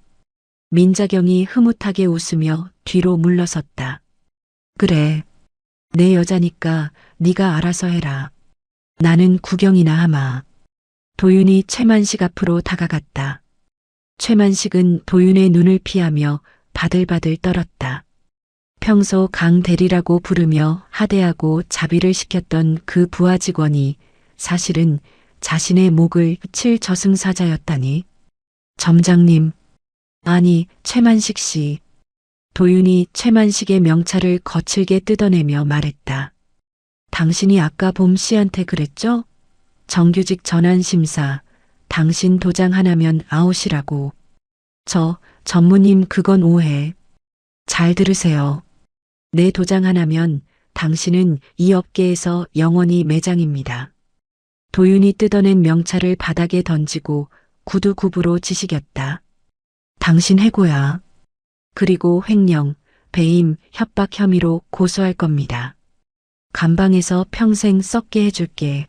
민자경이 흐뭇하게 웃으며 뒤로 물러섰다. 그래, 내 여자니까 네가 알아서 해라. 나는 구경이나 하마. 도윤이 최만식 앞으로 다가갔다. 최만식은 도윤의 눈을 피하며 바들바들 떨었다. 평소 강 대리라고 부르며 하대하고 자비를 시켰던 그 부하 직원이 사실은 자신의 목을 칠 저승사자였다니. 점장님, 아니 최만식 씨. 도윤이 최만식의 명찰을 거칠게 뜯어내며 말했다. 당신이 아까 봄 씨한테 그랬죠? 정규직 전환심사, 당신 도장 하나면 아웃이라고. 전무님 그건 오해. 잘 들으세요. 내 도장 하나면 당신은 이 업계에서 영원히 매장입니다. 도윤이 뜯어낸 명찰을 바닥에 던지고 구두굽으로 지시겼다. 당신 해고야. 그리고 횡령, 배임, 협박 혐의로 고소할 겁니다. 감방에서 평생 썩게 해줄게.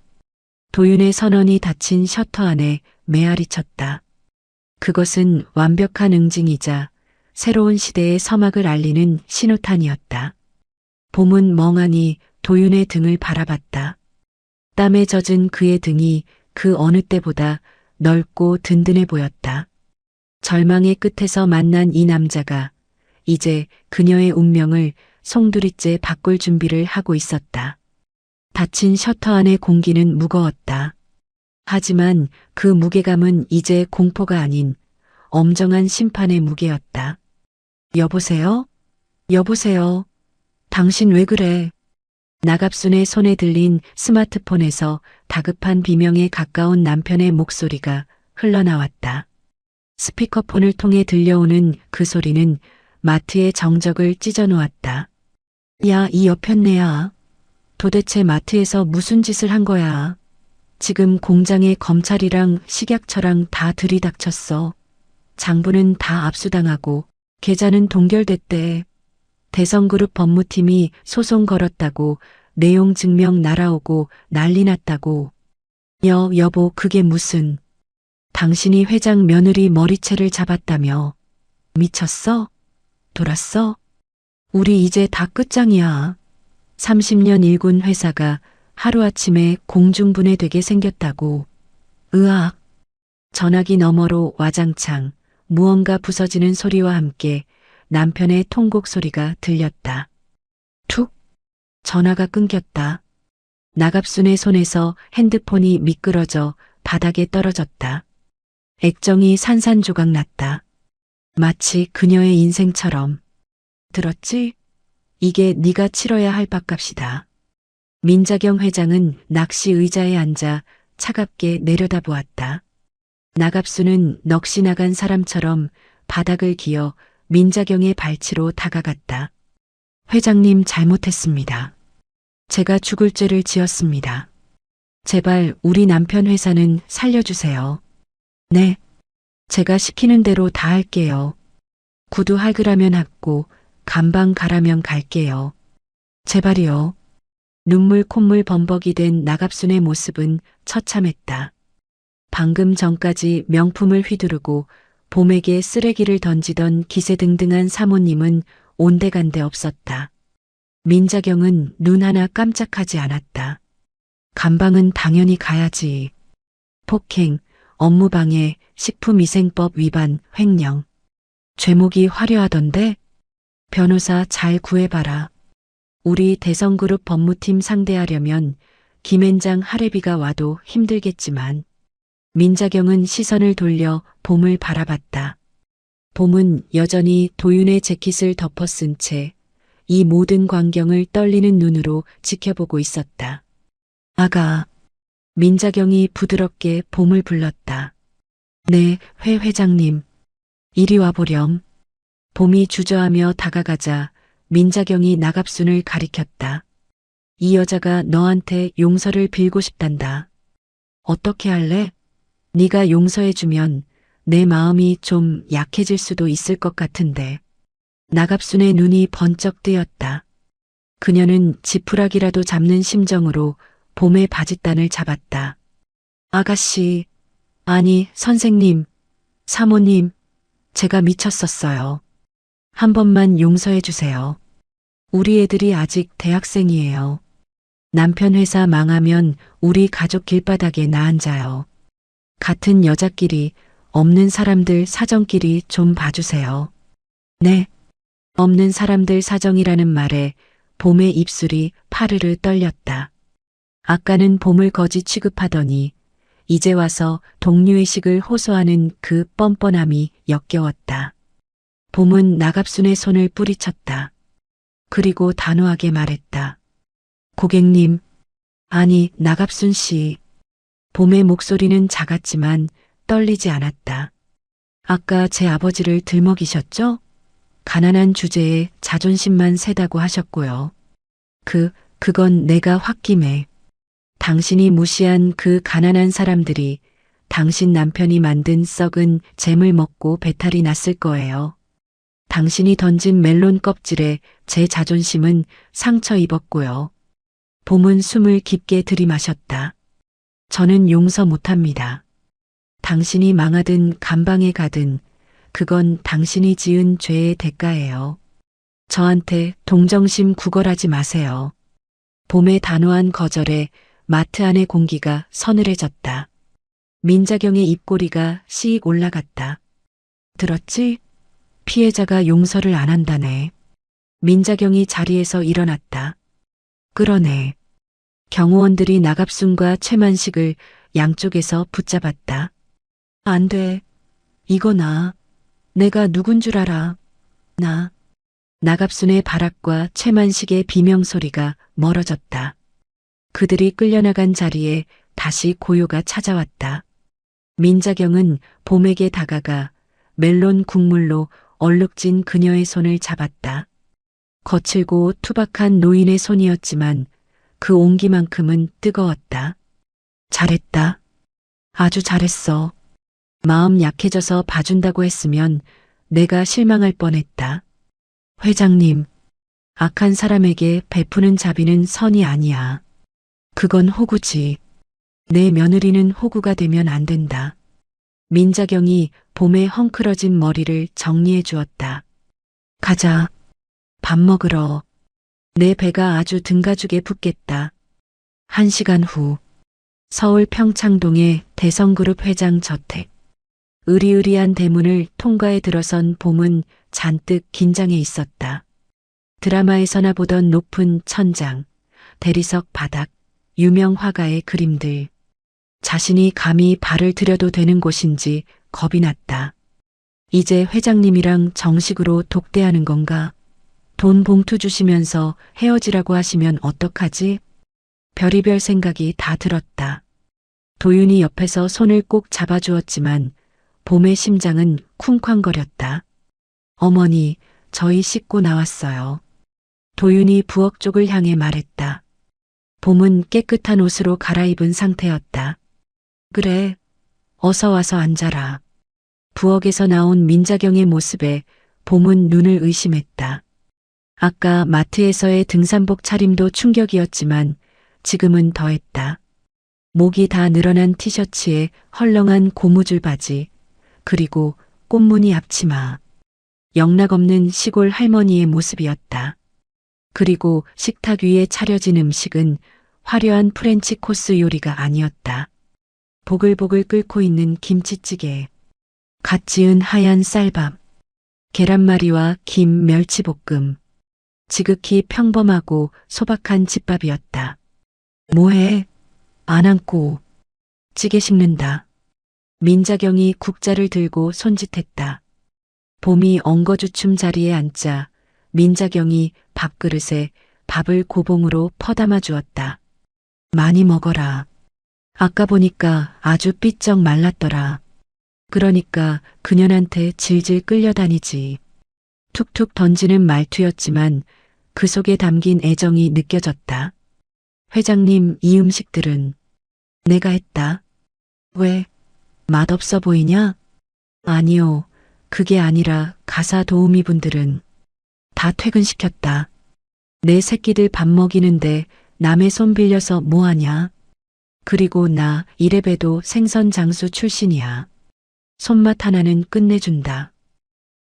도윤의 선언이 닫힌 셔터 안에 메아리 쳤다. 그것은 완벽한 응징이자 새로운 시대의 서막을 알리는 신호탄이었다. 봄은 멍하니 도윤의 등을 바라봤다. 땀에 젖은 그의 등이 그 어느 때보다 넓고 든든해 보였다. 절망의 끝에서 만난 이 남자가 이제 그녀의 운명을 송두리째 바꿀 준비를 하고 있었다. 닫힌 셔터 안의 공기는 무거웠다. 하지만 그 무게감은 이제 공포가 아닌 엄정한 심판의 무게였다. 여보세요? 여보세요? 당신 왜 그래? 나갑순의 손에 들린 스마트폰에서 다급한 비명에 가까운 남편의 목소리가 흘러나왔다. 스피커폰을 통해 들려오는 그 소리는 마트의 정적을 찢어놓았다. 야, 이 여편네야. 도대체 마트에서 무슨 짓을 한 거야? 지금 공장에 검찰이랑 식약처랑 다 들이닥쳤어. 장부는 다 압수당하고 계좌는 동결됐대. 대성그룹 법무팀이 소송 걸었다고 내용 증명 날아오고 난리 났다고. 여보 그게 무슨. 당신이 회장 며느리 머리채를 잡았다며. 미쳤어? 돌았어? 우리 이제 다 끝장이야. 30년 일군 회사가 하루아침에 공중분해되게 생겼다고. 으악. 전화기 너머로 와장창 무언가 부서지는 소리와 함께 남편의 통곡 소리가 들렸다. 툭. 전화가 끊겼다. 나갑순의 손에서 핸드폰이 미끄러져 바닥에 떨어졌다. 액정이 산산조각 났다. 마치 그녀의 인생처럼. 들었지? 이게 네가 치러야 할 밥값이다. 민자경 회장은 낚시 의자에 앉아 차갑게 내려다보았다. 나갑수는 넋이 나간 사람처럼 바닥을 기어 민자경의 발치로 다가갔다. 회장님 잘못했습니다. 제가 죽을 죄를 지었습니다. 제발 우리 남편 회사는 살려주세요. 네. 제가 시키는 대로 다 할게요. 구두 할그라면 할고 감방 가라면 갈게요. 제발이요. 눈물 콧물 범벅이 된 나갑순의 모습은 처참했다. 방금 전까지 명품을 휘두르고 봄에게 쓰레기를 던지던 기세등등한 사모님은 온데간데 없었다. 민자경은 눈 하나 깜짝하지 않았다. 감방은 당연히 가야지. 폭행, 업무방해, 식품위생법 위반, 횡령. 죄목이 화려하던데? 변호사 잘 구해봐라. 우리 대성그룹 법무팀 상대하려면 김앤장 할애비가 와도 힘들겠지만 민자경은 시선을 돌려 봄을 바라봤다. 봄은 여전히 도윤의 재킷을 덮어 쓴 채 이 모든 광경을 떨리는 눈으로 지켜보고 있었다. 아가. 민자경이 부드럽게 봄을 불렀다. 네, 회 회장님. 이리 와보렴. 봄이 주저하며 다가가자 민자경이 나갑순을 가리켰다. 이 여자가 너한테 용서를 빌고 싶단다. 어떻게 할래? 네가 용서해주면 내 마음이 좀 약해질 수도 있을 것 같은데. 나갑순의 눈이 번쩍 뜨였다. 그녀는 지푸라기라도 잡는 심정으로 봄의 바짓단을 잡았다. 아가씨, 아니 선생님, 사모님, 제가 미쳤었어요. 한 번만 용서해 주세요. 우리 애들이 아직 대학생이에요. 남편 회사 망하면 우리 가족 길바닥에 나앉아요. 같은 여자끼리 없는 사람들 사정끼리 좀 봐주세요. 네. 없는 사람들 사정이라는 말에 봄의 입술이 파르르 떨렸다. 아까는 봄을 거지 취급하더니 이제 와서 동료의식을 호소하는 그 뻔뻔함이 역겨웠다. 봄은 나갑순의 손을 뿌리쳤다. 그리고 단호하게 말했다. 고객님, 아니 나갑순 씨. 봄의 목소리는 작았지만 떨리지 않았다. 아까 제 아버지를 들먹이셨죠? 가난한 주제에 자존심만 세다고 하셨고요. 그건 내가 홧김에. 당신이 무시한 그 가난한 사람들이 당신 남편이 만든 썩은 잼을 먹고 배탈이 났을 거예요. 당신이 던진 멜론 껍질에 제 자존심은 상처 입었고요. 봄은 숨을 깊게 들이마셨다. 저는 용서 못합니다. 당신이 망하든 감방에 가든 그건 당신이 지은 죄의 대가예요. 저한테 동정심 구걸하지 마세요. 봄의 단호한 거절에 마트 안의 공기가 서늘해졌다. 민자경의 입꼬리가 씩 올라갔다. 들었지? 피해자가 용서를 안 한다네. 민자경이 자리에서 일어났다. 그러네. 경호원들이 나갑순과 최만식을 양쪽에서 붙잡았다. 안 돼. 이거 내가 누군 줄 알아. 나갑순의 발악과 최만식의 비명소리가 멀어졌다. 그들이 끌려나간 자리에 다시 고요가 찾아왔다. 민자경은 봄에게 다가가 멜론 국물로 얼룩진 그녀의 손을 잡았다. 거칠고 투박한 노인의 손이었지만 그 온기만큼은 뜨거웠다. 잘했다. 아주 잘했어. 마음 약해져서 봐준다고 했으면 내가 실망할 뻔했다. 회장님, 악한 사람에게 베푸는 자비는 선이 아니야. 그건 호구지. 내 며느리는 호구가 되면 안 된다. 민자경이 봄에 헝클어진 머리를 정리해 주었다. 가자. 밥 먹으러. 내 배가 아주 등가죽에 붙겠다. 1시간 후. 서울 평창동의 대성그룹 회장 저택. 으리으리한 대문을 통과해 들어선 봄은 잔뜩 긴장해 있었다. 드라마에서나 보던 높은 천장, 대리석 바닥, 유명 화가의 그림들. 자신이 감히 발을 들여도 되는 곳인지 겁이 났다. 이제 회장님이랑 정식으로 독대하는 건가? 돈 봉투 주시면서 헤어지라고 하시면 어떡하지? 별의별 생각이 다 들었다. 도윤이 옆에서 손을 꼭 잡아주었지만 봄의 심장은 쿵쾅거렸다. 어머니, 저희 씻고 나왔어요. 도윤이 부엌 쪽을 향해 말했다. 봄은 깨끗한 옷으로 갈아입은 상태였다. 그래, 어서 와서 앉아라. 부엌에서 나온 민자경의 모습에 봄은 눈을 의심했다. 아까 마트에서의 등산복 차림도 충격이었지만 지금은 더했다. 목이 다 늘어난 티셔츠에 헐렁한 고무줄 바지, 그리고 꽃무늬 앞치마. 영락없는 시골 할머니의 모습이었다. 그리고 식탁 위에 차려진 음식은 화려한 프렌치 코스 요리가 아니었다. 보글보글 끓고 있는 김치찌개, 갓 지은 하얀 쌀밥, 계란말이와 김 멸치볶음, 지극히 평범하고 소박한 집밥이었다. 뭐해? 안 앉고. 찌개 식는다. 민자경이 국자를 들고 손짓했다. 봄이 엉거주춤 자리에 앉자 민자경이 밥그릇에 밥을 고봉으로 퍼담아 주었다. 많이 먹어라. 아까 보니까 아주 삐쩍 말랐더라. 그러니까 그년한테 질질 끌려다니지. 툭툭 던지는 말투였지만 그 속에 담긴 애정이 느껴졌다. 회장님, 이 음식들은 내가 했다. 왜? 맛없어 보이냐? 아니요. 그게 아니라 가사 도우미 분들은 다 퇴근시켰다. 내 새끼들 밥 먹이는데 남의 손 빌려서 뭐하냐? 그리고 나 이래봬도 생선 장수 출신이야. 손맛 하나는 끝내준다.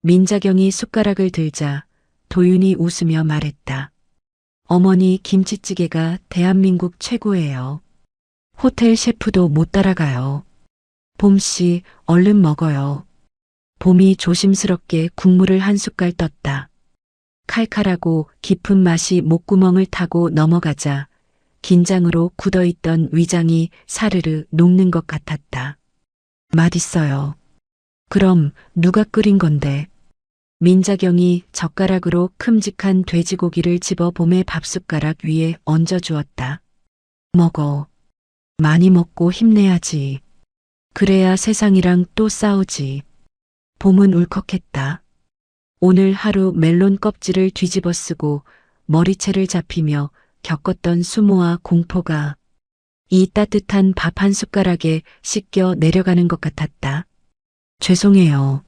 민자경이 숟가락을 들자 도윤이 웃으며 말했다. 어머니 김치찌개가 대한민국 최고예요. 호텔 셰프도 못 따라가요. 봄씨, 얼른 먹어요. 봄이 조심스럽게 국물을 한 숟갈 떴다. 칼칼하고 깊은 맛이 목구멍을 타고 넘어가자 긴장으로 굳어있던 위장이 사르르 녹는 것 같았다. 맛있어요. 그럼 누가 끓인 건데? 민자경이 젓가락으로 큼직한 돼지고기를 집어 봄의 밥숟가락 위에 얹어주었다. 먹어. 많이 먹고 힘내야지. 그래야 세상이랑 또 싸우지. 봄은 울컥했다. 오늘 하루 멜론 껍질을 뒤집어 쓰고 머리채를 잡히며 겪었던 수모와 공포가 이 따뜻한 밥 한 숟가락에 씻겨 내려가는 것 같았다. 죄송해요.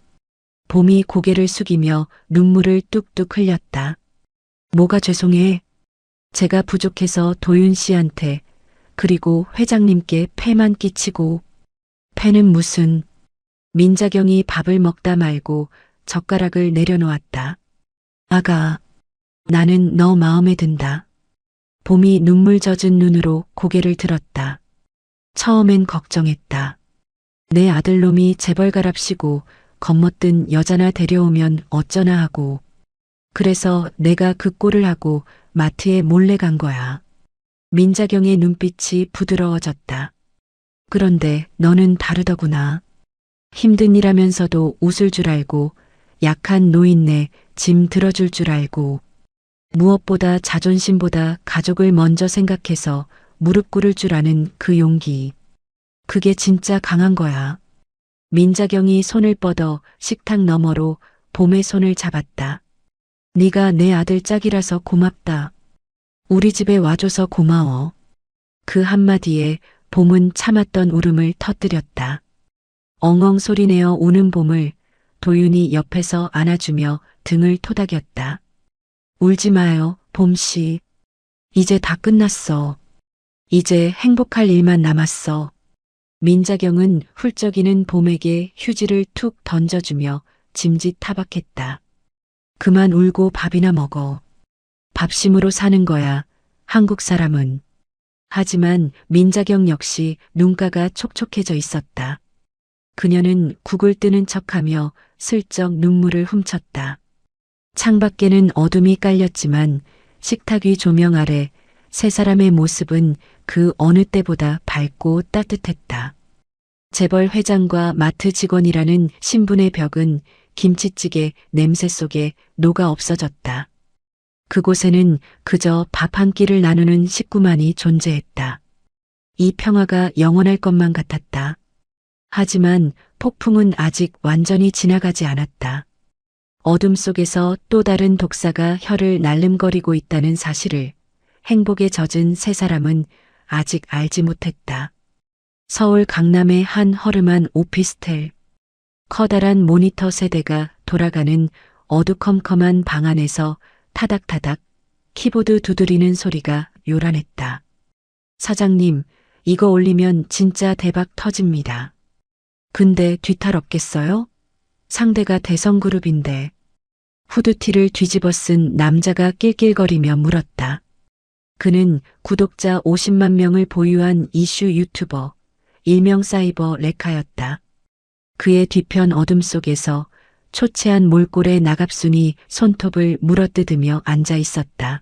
봄이 고개를 숙이며 눈물을 뚝뚝 흘렸다. 뭐가 죄송해? 제가 부족해서 도윤 씨한테 그리고 회장님께 폐만 끼치고. 폐는 무슨. 민자경이 밥을 먹다 말고 젓가락을 내려놓았다. 아가, 나는 너 마음에 든다. 봄이 눈물 젖은 눈으로 고개를 들었다. 처음엔 걱정했다. 내 아들놈이 재벌가랍시고 겉멋든 여자나 데려오면 어쩌나 하고. 그래서 내가 그 꼴을 하고 마트에 몰래 간 거야. 민자경의 눈빛이 부드러워졌다. 그런데 너는 다르더구나. 힘든 일하면서도 웃을 줄 알고 약한 노인네 짐 들어줄 줄 알고 무엇보다 자존심보다 가족을 먼저 생각해서 무릎 꿇을 줄 아는 그 용기. 그게 진짜 강한 거야. 민자경이 손을 뻗어 식탁 너머로 봄의 손을 잡았다. 네가 내 아들 짝이라서 고맙다. 우리 집에 와줘서 고마워. 그 한마디에 봄은 참았던 울음을 터뜨렸다. 엉엉 소리내어 우는 봄을 도윤이 옆에서 안아주며 등을 토닥였다. 울지 마요, 봄씨. 이제 다 끝났어. 이제 행복할 일만 남았어. 민자경은 훌쩍이는 봄에게 휴지를 툭 던져주며 짐짓 타박했다. 그만 울고 밥이나 먹어. 밥심으로 사는 거야, 한국 사람은. 하지만 민자경 역시 눈가가 촉촉해져 있었다. 그녀는 국을 뜨는 척하며 슬쩍 눈물을 훔쳤다. 창밖에는 어둠이 깔렸지만 식탁 위 조명 아래 세 사람의 모습은 그 어느 때보다 밝고 따뜻했다. 재벌 회장과 마트 직원이라는 신분의 벽은 김치찌개 냄새 속에 녹아 없어졌다. 그곳에는 그저 밥 한 끼를 나누는 식구만이 존재했다. 이 평화가 영원할 것만 같았다. 하지만 폭풍은 아직 완전히 지나가지 않았다. 어둠 속에서 또 다른 독사가 혀를 날름거리고 있다는 사실을 행복에 젖은 세 사람은 아직 알지 못했다. 서울 강남의 한 허름한 오피스텔. 커다란 모니터 세대가 돌아가는 어두컴컴한 방 안에서 타닥타닥 키보드 두드리는 소리가 요란했다. 사장님, 이거 올리면 진짜 대박 터집니다. 근데 뒤탈 없겠어요? 상대가 대성그룹인데. 후드티를 뒤집어 쓴 남자가 낄낄거리며 물었다. 그는 구독자 50만 명을 보유한 이슈 유튜버, 일명 사이버 레카였다. 그의 뒤편 어둠 속에서 초췌한 몰골의 나갑순이 손톱을 물어뜯으며 앉아 있었다.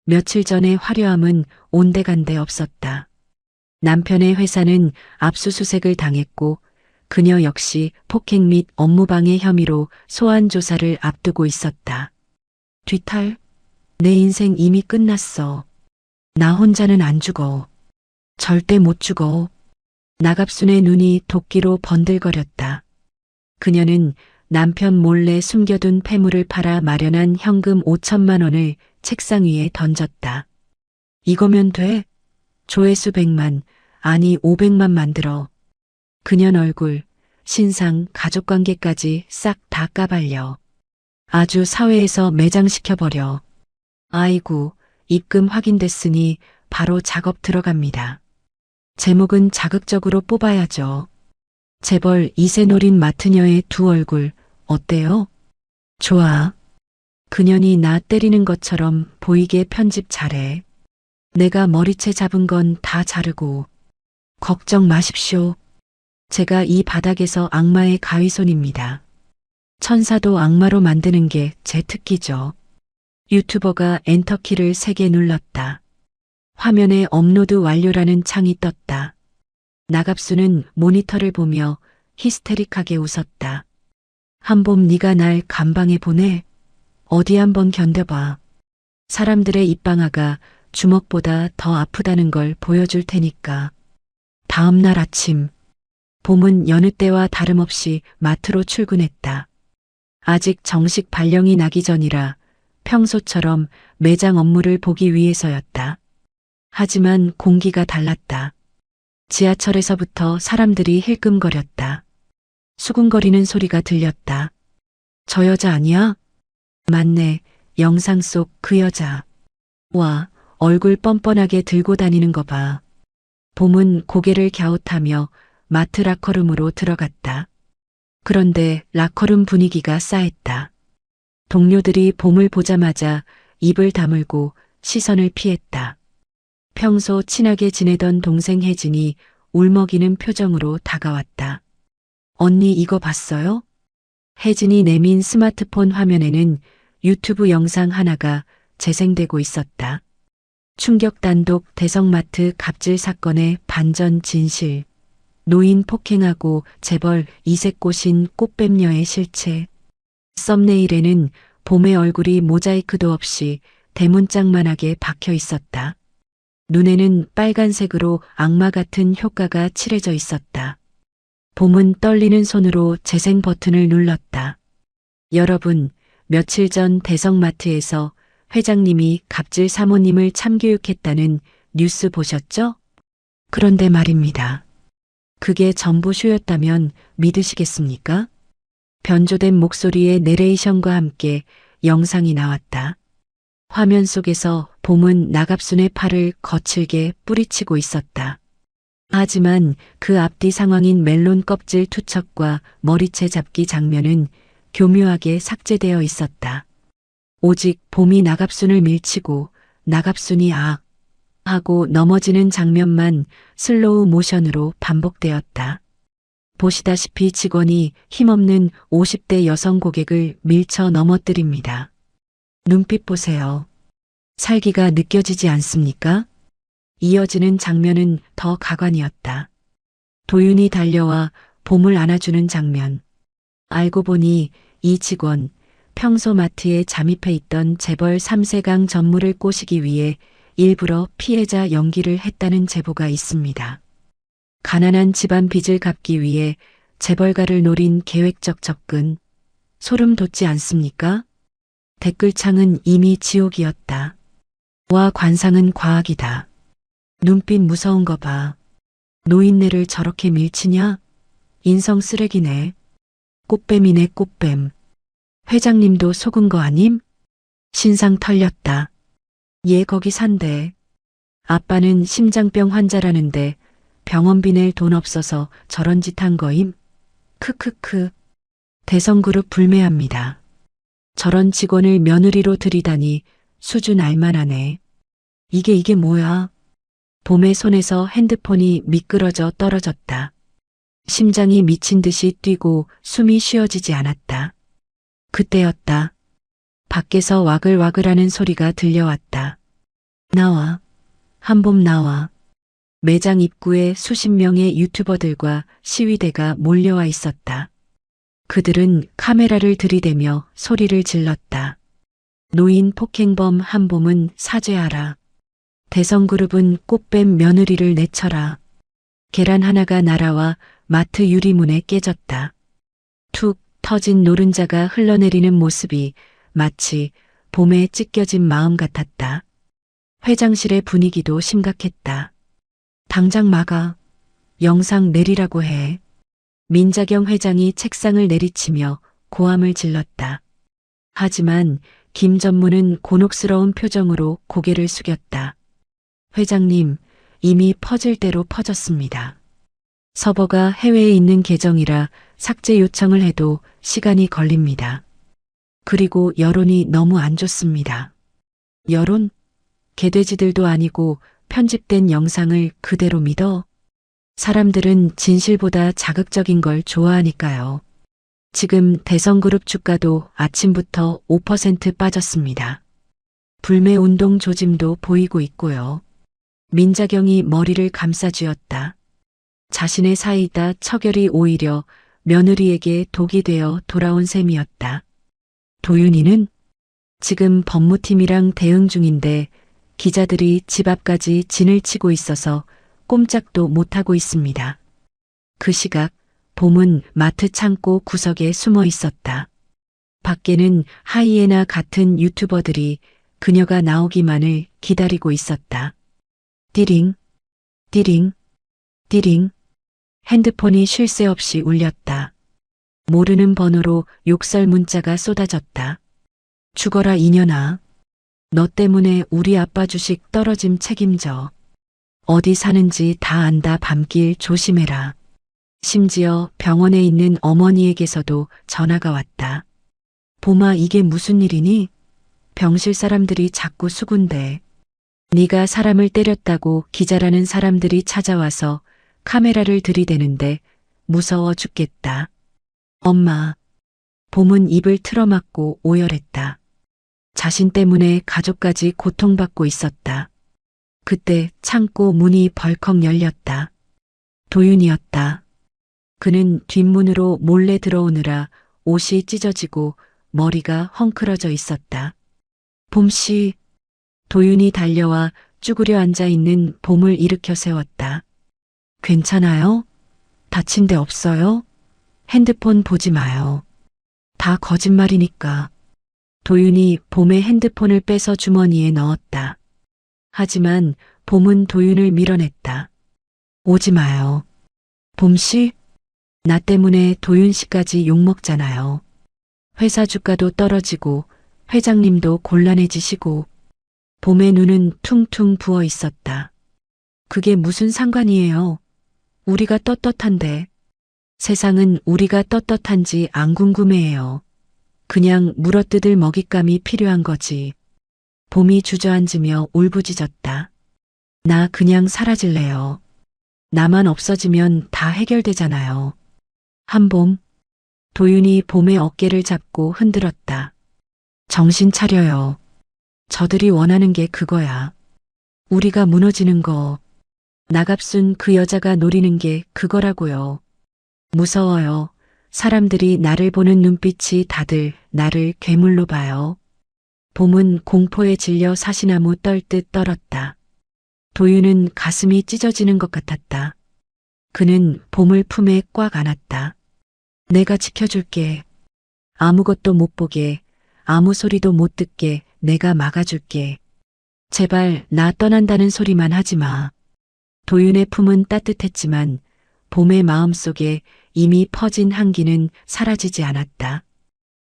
며칠 전의 화려함은 온데간데 없었다. 남편의 회사는 압수수색을 당했고 그녀 역시 폭행 및 업무방해 혐의로 소환 조사를 앞두고 있었다. 뒤탈? 내 인생 이미 끝났어. 나 혼자는 안 죽어. 절대 못 죽어. 나갑순의 눈이 도끼로 번들거렸다. 그녀는 남편 몰래 숨겨둔 폐물을 팔아 마련한 현금 5천만 원을 책상 위에 던졌다. 이거면 돼? 조회수 100만, 아니 500만 만들어. 그년 얼굴, 신상, 가족관계까지 싹 다 까발려. 아주 사회에서 매장시켜버려. 아이고, 입금 확인됐으니 바로 작업 들어갑니다. 제목은 자극적으로 뽑아야죠. 재벌 이세노린 마트녀의 두 얼굴, 어때요? 좋아. 그년이 나 때리는 것처럼 보이게 편집 잘해. 내가 머리채 잡은 건 다 자르고. 걱정 마십시오. 제가 이 바닥에서 악마의 가위손입니다. 천사도 악마로 만드는 게 제 특기죠. 유튜버가 엔터키를 3개 눌렀다. 화면에 업로드 완료라는 창이 떴다. 나갑수는 모니터를 보며 히스테릭하게 웃었다. 한봄 네가 날 감방에 보내? 어디 한번 견뎌봐. 사람들의 입방아가 주먹보다 더 아프다는 걸 보여줄 테니까. 다음 날 아침, 봄은 여느 때와 다름없이 마트로 출근했다. 아직 정식 발령이 나기 전이라 평소처럼 매장 업무를 보기 위해서였다. 하지만 공기가 달랐다. 지하철에서부터 사람들이 힐끔거렸다. 수군거리는 소리가 들렸다. 저 여자 아니야? 맞네, 영상 속 그 여자. 와, 얼굴 뻔뻔하게 들고 다니는 거 봐. 봄은 고개를 갸웃하며 마트 라커룸으로 들어갔다. 그런데 라커룸 분위기가 싸했다. 동료들이 봄을 보자마자 입을 다물고 시선을 피했다. 평소 친하게 지내던 동생 혜진이 울먹이는 표정으로 다가왔다. 언니 이거 봤어요? 혜진이 내민 스마트폰 화면에는 유튜브 영상 하나가 재생되고 있었다. 충격 단독 대성마트 갑질 사건의 반전 진실. 노인 폭행하고 재벌 이색 꼬신 꽃뱀녀의 실체. 썸네일에는 봄의 얼굴이 모자이크도 없이 대문짝만하게 박혀 있었다. 눈에는 빨간색으로 악마 같은 효과가 칠해져 있었다. 봄은 떨리는 손으로 재생 버튼을 눌렀다. 여러분, 며칠 전 대성마트에서 회장님이 갑질 사모님을 참교육했다는 뉴스 보셨죠? 그런데 말입니다. 그게 전부 쇼였다면 믿으시겠습니까? 변조된 목소리의 내레이션과 함께 영상이 나왔다. 화면 속에서 봄은 나갑순의 팔을 거칠게 뿌리치고 있었다. 하지만 그 앞뒤 상황인 멜론 껍질 투척과 머리채 잡기 장면은 교묘하게 삭제되어 있었다. 오직 봄이 나갑순을 밀치고 나갑순이 악 하고 넘어지는 장면만 슬로우 모션으로 반복되었다. 보시다시피 직원이 힘없는 50대 여성 고객을 밀쳐 넘어뜨립니다. 눈빛 보세요. 살기가 느껴지지 않습니까? 이어지는 장면은 더 가관이었다. 도윤이 달려와 봄을 안아주는 장면. 알고 보니 이 직원, 평소 마트에 잠입해 있던 재벌 3세강 전무를 꼬시기 위해 일부러 피해자 연기를 했다는 제보가 있습니다. 가난한 집안 빚을 갚기 위해 재벌가를 노린 계획적 접근. 소름 돋지 않습니까? 댓글창은 이미 지옥이었다. 와 관상은 과학이다. 눈빛 무서운 거 봐. 노인네를 저렇게 밀치냐? 인성 쓰레기네. 꽃뱀이네 꽃뱀. 회장님도 속은 거 아님? 신상 털렸다. 얘 거기 산대. 아빠는 심장병 환자라는데 병원비 낼 돈 없어서 저런 짓 한 거임? 크크크. 대성그룹 불매합니다. 저런 직원을 며느리로 들이다니 수준 알만하네. 이게 뭐야? 봄의 손에서 핸드폰이 미끄러져 떨어졌다. 심장이 미친 듯이 뛰고 숨이 쉬어지지 않았다. 그때였다. 밖에서 와글와글하는 소리가 들려왔다. 나와. 한봄 나와. 매장 입구에 수십 명의 유튜버들과 시위대가 몰려와 있었다. 그들은 카메라를 들이대며 소리를 질렀다. 노인 폭행범 한봄은 사죄하라. 대성그룹은 꽃뱀 며느리를 내쳐라. 계란 하나가 날아와 마트 유리문에 깨졌다. 툭 터진 노른자가 흘러내리는 모습이 마치 봄에 찢겨진 마음 같았다. 회장실의 분위기도 심각했다. 당장 막아. 영상 내리라고 해. 민자경 회장이 책상을 내리치며 고함을 질렀다. 하지만 김 전무는 곤혹스러운 표정으로 고개를 숙였다. 회장님, 이미 퍼질 대로 퍼졌습니다. 서버가 해외에 있는 계정이라 삭제 요청을 해도 시간이 걸립니다. 그리고 여론이 너무 안 좋습니다. 여론? 개돼지들도 아니고 편집된 영상을 그대로 믿어? 사람들은 진실보다 자극적인 걸 좋아하니까요. 지금 대성그룹 주가도 아침부터 5% 빠졌습니다. 불매운동 조짐도 보이고 있고요. 민자경이 머리를 감싸쥐었다. 자신의 사이다 처결이 오히려 며느리에게 독이 되어 돌아온 셈이었다. 도윤이는 지금 법무팀이랑 대응 중인데 기자들이 집 앞까지 진을 치고 있어서 꼼짝도 못하고 있습니다. 그 시각 봄은 마트 창고 구석에 숨어 있었다. 밖에는 하이에나 같은 유튜버들이 그녀가 나오기만을 기다리고 있었다. 띠링, 띠링, 띠링. 핸드폰이 쉴 새 없이 울렸다. 모르는 번호로 욕설 문자가 쏟아졌다. 죽어라 이년아. 너 때문에 우리 아빠 주식 떨어짐 책임져. 어디 사는지 다 안다 밤길 조심해라. 심지어 병원에 있는 어머니에게서도 전화가 왔다. 봄아 이게 무슨 일이니? 병실 사람들이 자꾸 수군대. 네가 사람을 때렸다고 기자라는 사람들이 찾아와서 카메라를 들이대는데 무서워 죽겠다. 엄마. 봄은 입을 틀어막고 오열했다. 자신 때문에 가족까지 고통받고 있었다. 그때 창고 문이 벌컥 열렸다. 도윤이었다. 그는 뒷문으로 몰래 들어오느라 옷이 찢어지고 머리가 헝클어져 있었다. 봄씨. 도윤이 달려와 쭈그려 앉아 있는 봄을 일으켜 세웠다. 괜찮아요? 다친 데 없어요? 핸드폰 보지 마요. 다 거짓말이니까. 도윤이 봄의 핸드폰을 빼서 주머니에 넣었다. 하지만 봄은 도윤을 밀어냈다. 오지 마요. 봄씨? 나 때문에 도윤씨까지 욕먹잖아요. 회사 주가도 떨어지고 회장님도 곤란해지시고. 봄의 눈은 퉁퉁 부어 있었다. 그게 무슨 상관이에요? 우리가 떳떳한데. 세상은 우리가 떳떳한지 안 궁금해해요. 그냥 물어뜯을 먹잇감이 필요한 거지. 봄이 주저앉으며 울부짖었다. 나 그냥 사라질래요. 나만 없어지면 다 해결되잖아요. 한봄. 도윤이 봄의 어깨를 잡고 흔들었다. 정신 차려요. 저들이 원하는 게 그거야. 우리가 무너지는 거. 나갑순 그 여자가 노리는 게 그거라고요. 무서워요. 사람들이 나를 보는 눈빛이 다들 나를 괴물로 봐요. 봄은 공포에 질려 사시나무 떨듯 떨었다. 도윤은 가슴이 찢어지는 것 같았다. 그는 봄을 품에 꽉 안았다. 내가 지켜줄게. 아무것도 못 보게, 아무 소리도 못 듣게 내가 막아줄게. 제발 나 떠난다는 소리만 하지 마. 도윤의 품은 따뜻했지만 봄의 마음속에 이미 퍼진 한기는 사라지지 않았다.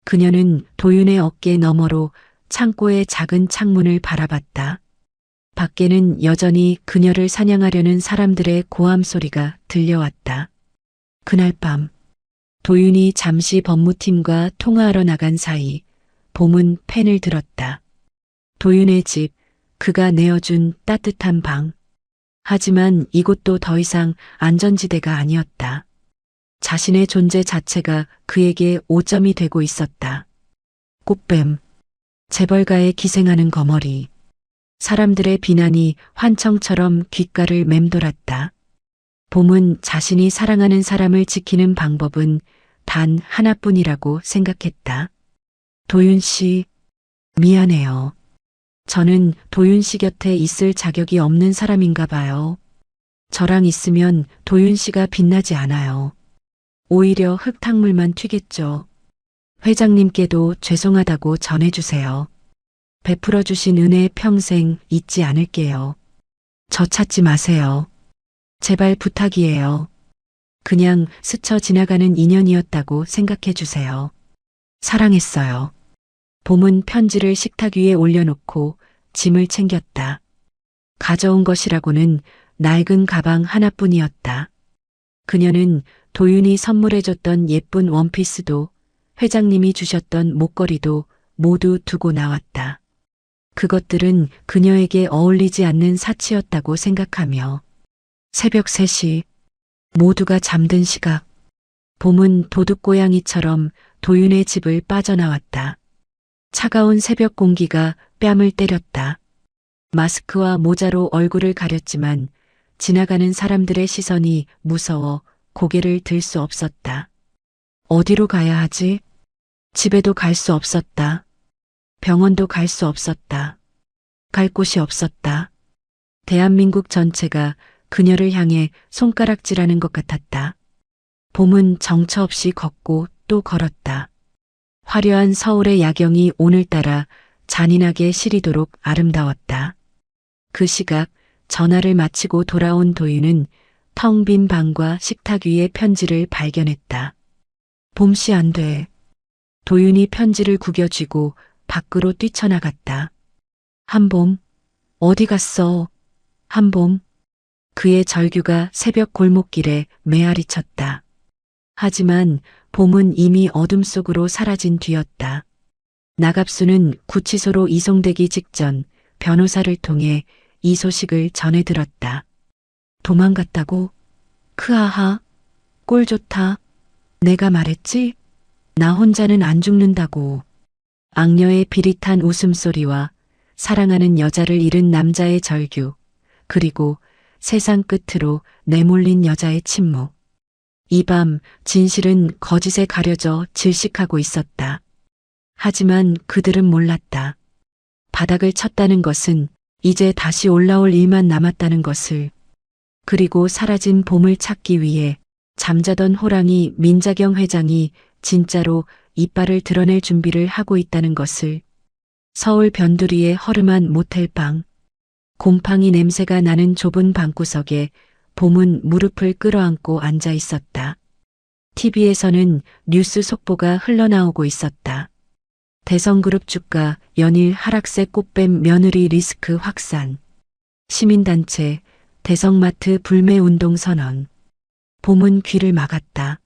그녀는 도윤의 어깨 너머로 창고의 작은 창문을 바라봤다. 밖에는 여전히 그녀를 사냥하려는 사람들의 고함 소리가 들려왔다. 그날 밤, 도윤이 잠시 법무팀과 통화하러 나간 사이 봄은 펜을 들었다. 도윤의 집, 그가 내어준 따뜻한 방. 하지만 이곳도 더 이상 안전지대가 아니었다. 자신의 존재 자체가 그에게 오점이 되고 있었다. 꽃뱀, 재벌가에 기생하는 거머리. 사람들의 비난이 환청처럼 귓가를 맴돌았다. 봄은 자신이 사랑하는 사람을 지키는 방법은 단 하나뿐이라고 생각했다. 도윤 씨, 미안해요. 저는 도윤 씨 곁에 있을 자격이 없는 사람인가 봐요. 저랑 있으면 도윤 씨가 빛나지 않아요. 오히려 흙탕물만 튀겠죠. 회장님께도 죄송하다고 전해주세요. 베풀어 주신 은혜 평생 잊지 않을게요. 저 찾지 마세요. 제발 부탁이에요. 그냥 스쳐 지나가는 인연이었다고 생각해 주세요. 사랑했어요. 봄은 편지를 식탁 위에 올려놓고 짐을 챙겼다. 가져온 것이라고는 낡은 가방 하나뿐이었다. 그녀는 도윤이 선물해줬던 예쁜 원피스도 회장님이 주셨던 목걸이도 모두 두고 나왔다. 그것들은 그녀에게 어울리지 않는 사치였다고 생각하며 새벽 3시 모두가 잠든 시각 봄은 도둑고양이처럼 도윤의 집을 빠져나왔다. 차가운 새벽 공기가 뺨을 때렸다. 마스크와 모자로 얼굴을 가렸지만 지나가는 사람들의 시선이 무서워 고개를 들 수 없었다. 어디로 가야 하지? 집에도 갈 수 없었다. 병원도 갈 수 없었다. 갈 곳이 없었다. 대한민국 전체가 그녀를 향해 손가락질하는 것 같았다. 봄은 정처 없이 걷고 또 걸었다. 화려한 서울의 야경이 오늘따라 잔인하게 시리도록 아름다웠다. 그 시각 전화를 마치고 돌아온 도윤은 텅 빈 방과 식탁 위에 편지를 발견했다. 봄씨 안 돼. 도윤이 편지를 구겨쥐고 밖으로 뛰쳐나갔다. 한봄, 어디 갔어? 한봄. 그의 절규가 새벽 골목길에 메아리 쳤다. 하지만 봄은 이미 어둠 속으로 사라진 뒤였다. 나갑수는 구치소로 이송되기 직전 변호사를 통해 이 소식을 전해 들었다. 도망갔다고? 크아하, 꼴 좋다. 내가 말했지? 나 혼자는 안 죽는다고. 악녀의 비릿한 웃음소리와 사랑하는 여자를 잃은 남자의 절규, 그리고 세상 끝으로 내몰린 여자의 침묵. 이 밤 진실은 거짓에 가려져 질식하고 있었다. 하지만 그들은 몰랐다. 바닥을 쳤다는 것은 이제 다시 올라올 일만 남았다는 것을. 그리고 사라진 봄을 찾기 위해 잠자던 호랑이 민자경 회장이 진짜로 이빨을 드러낼 준비를 하고 있다는 것을. 서울 변두리의 허름한 모텔방. 곰팡이 냄새가 나는 좁은 방구석에 봄은 무릎을 끌어안고 앉아 있었다. TV에서는 뉴스 속보가 흘러나오고 있었다. 대성그룹 주가 연일 하락세, 꽃뱀 며느리 리스크 확산. 시민단체 대성마트 불매운동 선언. 봄은 귀를 막았다.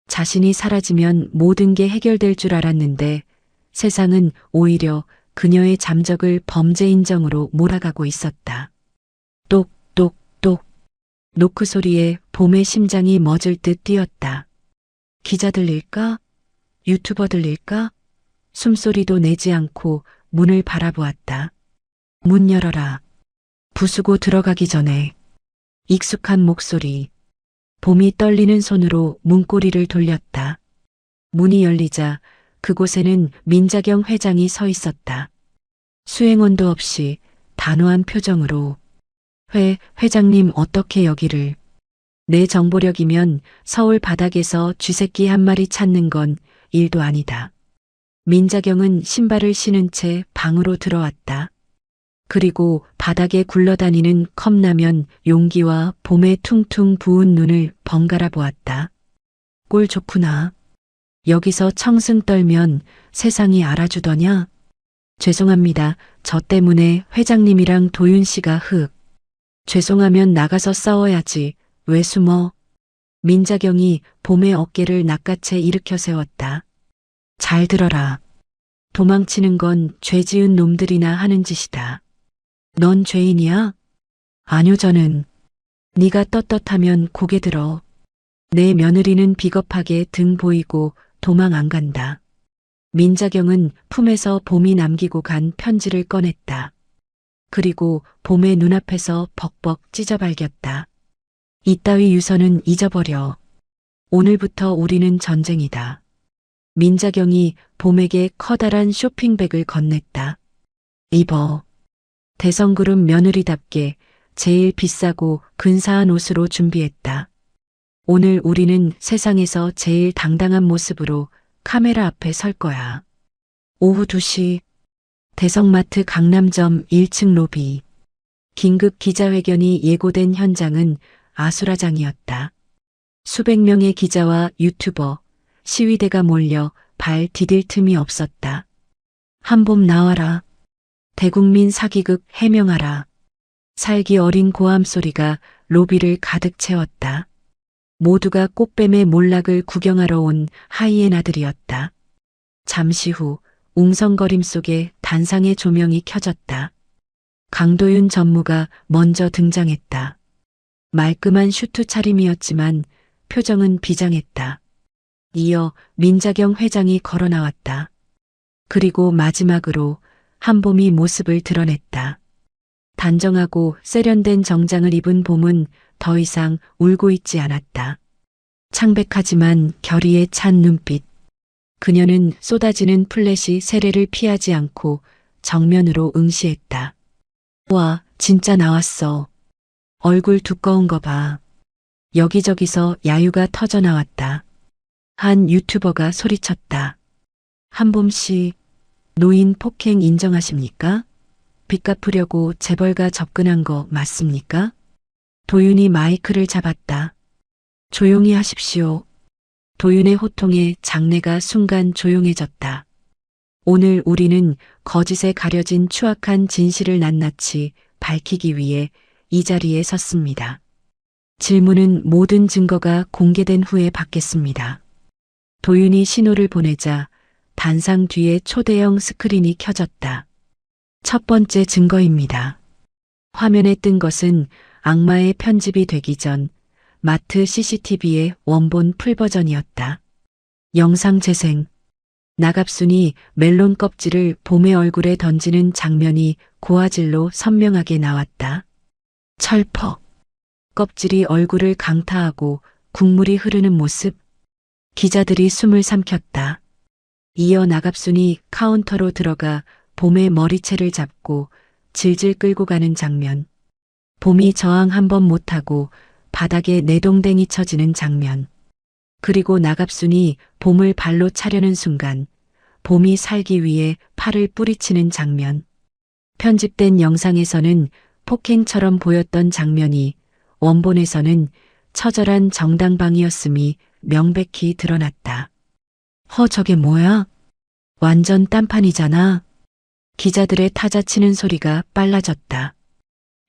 자신이 사라지면 모든 게 해결될 줄 알았는데 세상은 오히려 그녀의 잠적을 범죄 인정으로 몰아가고 있었다. 똑똑똑. 노크 소리에 봄의 심장이 멎을 듯 뛰었다. 기자 들릴까? 유튜버 들릴까? 숨소리도 내지 않고 문을 바라보았다. 문 열어라. 부수고 들어가기 전에. 익숙한 목소리. 봄이 떨리는 손으로 문고리를 돌렸다. 문이 열리자 그곳에는 민자경 회장이 서 있었다. 수행원도 없이 단호한 표정으로 회장님 어떻게 여기를. 내 정보력이면 서울 바닥에서 쥐새끼 한 마리 찾는 건 일도 아니다. 민자경은 신발을 신은 채 방으로 들어왔다. 그리고 바닥에 굴러다니는 컵라면 용기와 봄에 퉁퉁 부은 눈을 번갈아 보았다. 꼴 좋구나. 여기서 청승 떨면 세상이 알아주더냐? 죄송합니다. 저 때문에 회장님이랑 도윤 씨가 죄송하면 나가서 싸워야지. 왜 숨어? 민자경이 봄의 어깨를 낚아채 일으켜 세웠다. 잘 들어라. 도망치는 건 죄 지은 놈들이나 하는 짓이다. 넌 죄인이야? 아뇨 저는. 네가 떳떳하면 고개 들어. 내 며느리는 비겁하게 등 보이고 도망 안 간다. 민자경은 품에서 봄이 남기고 간 편지를 꺼냈다. 그리고 봄의 눈앞에서 벅벅 찢어발겼다. 이따위 유서는 잊어버려. 오늘부터 우리는 전쟁이다. 민자경이 봄에게 커다란 쇼핑백을 건넸다. 입어. 대성그룹 며느리답게 제일 비싸고 근사한 옷으로 준비했다. 오늘 우리는 세상에서 제일 당당한 모습으로 카메라 앞에 설 거야. 오후 2시 대성마트 강남점 1층 로비. 긴급 기자회견이 예고된 현장은 아수라장이었다. 수백 명의 기자와 유튜버, 시위대가 몰려 발 디딜 틈이 없었다. 한봄 나와라. 대국민 사기극 해명하라. 살기 어린 고함 소리가 로비를 가득 채웠다. 모두가 꽃뱀의 몰락을 구경하러 온 하이에나들이었다. 잠시 후 웅성거림 속에 단상의 조명이 켜졌다. 강도윤 전무가 먼저 등장했다. 말끔한 슈트 차림이었지만 표정은 비장했다. 이어 민자경 회장이 걸어 나왔다. 그리고 마지막으로 한봄이 모습을 드러냈다. 단정하고 세련된 정장을 입은 봄은 더 이상 울고 있지 않았다. 창백하지만 결의에 찬 눈빛. 그녀는 쏟아지는 플래시 세례를 피하지 않고 정면으로 응시했다. 와, 진짜 나왔어. 얼굴 두꺼운 거 봐. 여기저기서 야유가 터져 나왔다. 한 유튜버가 소리쳤다. 한봄 씨, 노인 폭행 인정하십니까? 빚 갚으려고 재벌가 접근한 거 맞습니까? 도윤이 마이크를 잡았다. 조용히 하십시오. 도윤의 호통에 장내가 순간 조용해졌다. 오늘 우리는 거짓에 가려진 추악한 진실을 낱낱이 밝히기 위해 이 자리에 섰습니다. 질문은 모든 증거가 공개된 후에 받겠습니다. 도윤이 신호를 보내자 단상 뒤에 초대형 스크린이 켜졌다. 첫 번째 증거입니다. 화면에 뜬 것은 악마의 편집이 되기 전 마트 CCTV의 원본 풀버전이었다. 영상 재생. 나갑순이 멜론 껍질을 봄의 얼굴에 던지는 장면이 고화질로 선명하게 나왔다. 철퍽. 껍질이 얼굴을 강타하고 국물이 흐르는 모습. 기자들이 숨을 삼켰다. 이어 나갑순이 카운터로 들어가 봄의 머리채를 잡고 질질 끌고 가는 장면. 봄이 저항 한번 못하고 바닥에 내동댕이 쳐지는 장면. 그리고 나갑순이 봄을 발로 차려는 순간 봄이 살기 위해 팔을 뿌리치는 장면. 편집된 영상에서는 폭행처럼 보였던 장면이 원본에서는 처절한 정당방위였음이 명백히 드러났다. 저게 뭐야? 완전 딴판이잖아. 기자들의 타자치는 소리가 빨라졌다.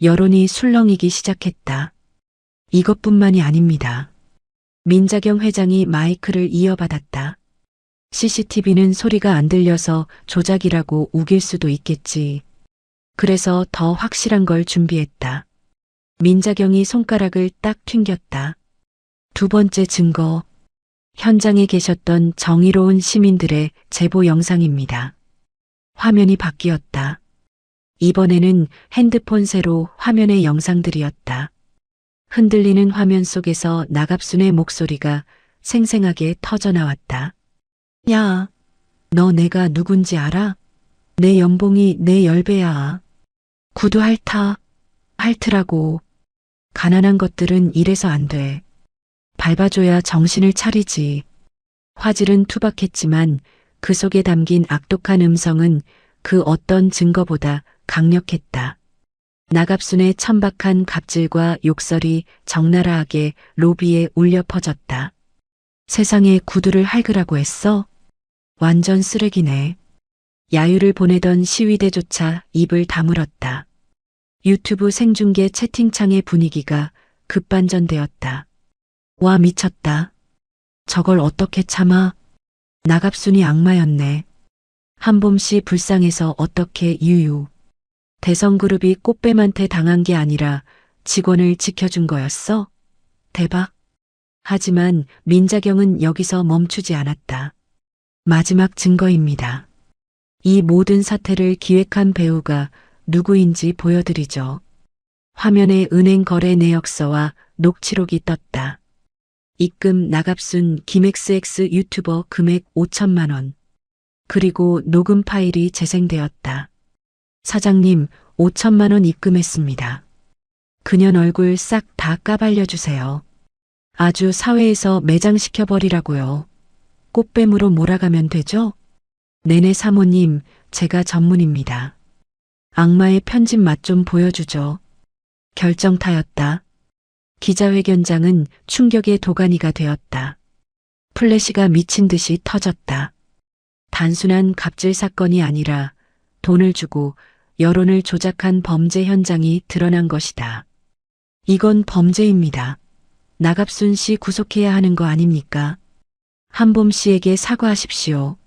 여론이 술렁이기 시작했다. 이것뿐만이 아닙니다. 민자경 회장이 마이크를 이어받았다. CCTV는 소리가 안 들려서 조작이라고 우길 수도 있겠지. 그래서 더 확실한 걸 준비했다. 민자경이 손가락을 딱 튕겼다. 두 번째 증거. 현장에 계셨던 정의로운 시민들의 제보 영상입니다. 화면이 바뀌었다. 이번에는 핸드폰 세로 화면의 영상들이었다. 흔들리는 화면 속에서 나갑순의 목소리가 생생하게 터져나왔다. 야, 너 내가 누군지 알아? 내 연봉이 내 10배야. 구두 핥으라고. 가난한 것들은 이래서 안 돼. 밟아줘야 정신을 차리지. 화질은 투박했지만 그 속에 담긴 악독한 음성은 그 어떤 증거보다 강력했다. 나갑순의 천박한 갑질과 욕설이 적나라하게 로비에 울려 퍼졌다. 세상에 구두를 핥으라고 했어? 완전 쓰레기네. 야유를 보내던 시위대조차 입을 다물었다. 유튜브 생중계 채팅창의 분위기가 급반전되었다. 와, 미쳤다. 저걸 어떻게 참아? 나갑순이 악마였네. 한봄 씨 불쌍해서 어떻게 유유. 대성그룹이 꽃뱀한테 당한 게 아니라 직원을 지켜준 거였어? 대박. 하지만 민자경은 여기서 멈추지 않았다. 마지막 증거입니다. 이 모든 사태를 기획한 배우가 누구인지 보여드리죠. 화면에 은행 거래 내역서와 녹취록이 떴다. 입금 나갑순 김XX 유튜버 금액 5천만 원. 그리고 녹음 파일이 재생되었다. 사장님, 5천만 원 입금했습니다. 그년 얼굴 싹 다 까발려주세요. 아주 사회에서 매장시켜버리라고요. 꽃뱀으로 몰아가면 되죠? 네네 사모님, 제가 전문입니다. 악마의 편집 맛 좀 보여주죠. 결정타였다. 기자회견장은 충격의 도가니가 되었다. 플래시가 미친 듯이 터졌다. 단순한 갑질 사건이 아니라 돈을 주고 여론을 조작한 범죄 현장이 드러난 것이다. 이건 범죄입니다. 나갑순 씨 구속해야 하는 거 아닙니까? 한봄 씨에게 사과하십시오.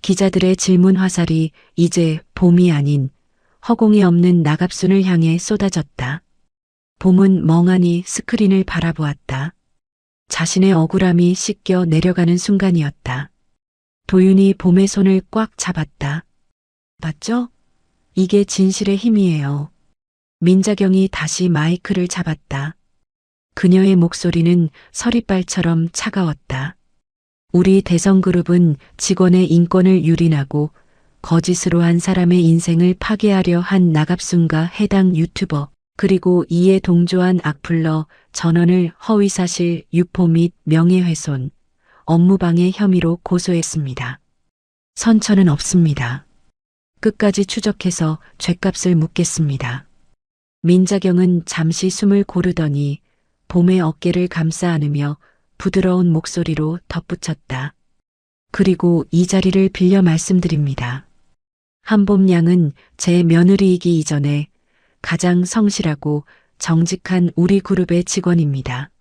기자들의 질문 화살이 이제 봄이 아닌 허공이 없는 나갑순을 향해 쏟아졌다. 봄은 멍하니 스크린을 바라보았다. 자신의 억울함이 씻겨 내려가는 순간이었다. 도윤이 봄의 손을 꽉 잡았다. 맞죠? 이게 진실의 힘이에요. 민자경이 다시 마이크를 잡았다. 그녀의 목소리는 서리발처럼 차가웠다. 우리 대성그룹은 직원의 인권을 유린하고 거짓으로 한 사람의 인생을 파괴하려 한 나갑순과 해당 유튜버 그리고 이에 동조한 악플러 전원을 허위사실 유포 및 명예훼손, 업무방해 혐의로 고소했습니다. 선처는 없습니다. 끝까지 추적해서 죗값을 묻겠습니다. 민자경은 잠시 숨을 고르더니 봄의 어깨를 감싸 안으며 부드러운 목소리로 덧붙였다. 그리고 이 자리를 빌려 말씀드립니다. 한봄 양은 제 며느리이기 이전에 가장 성실하고 정직한 우리 그룹의 직원입니다.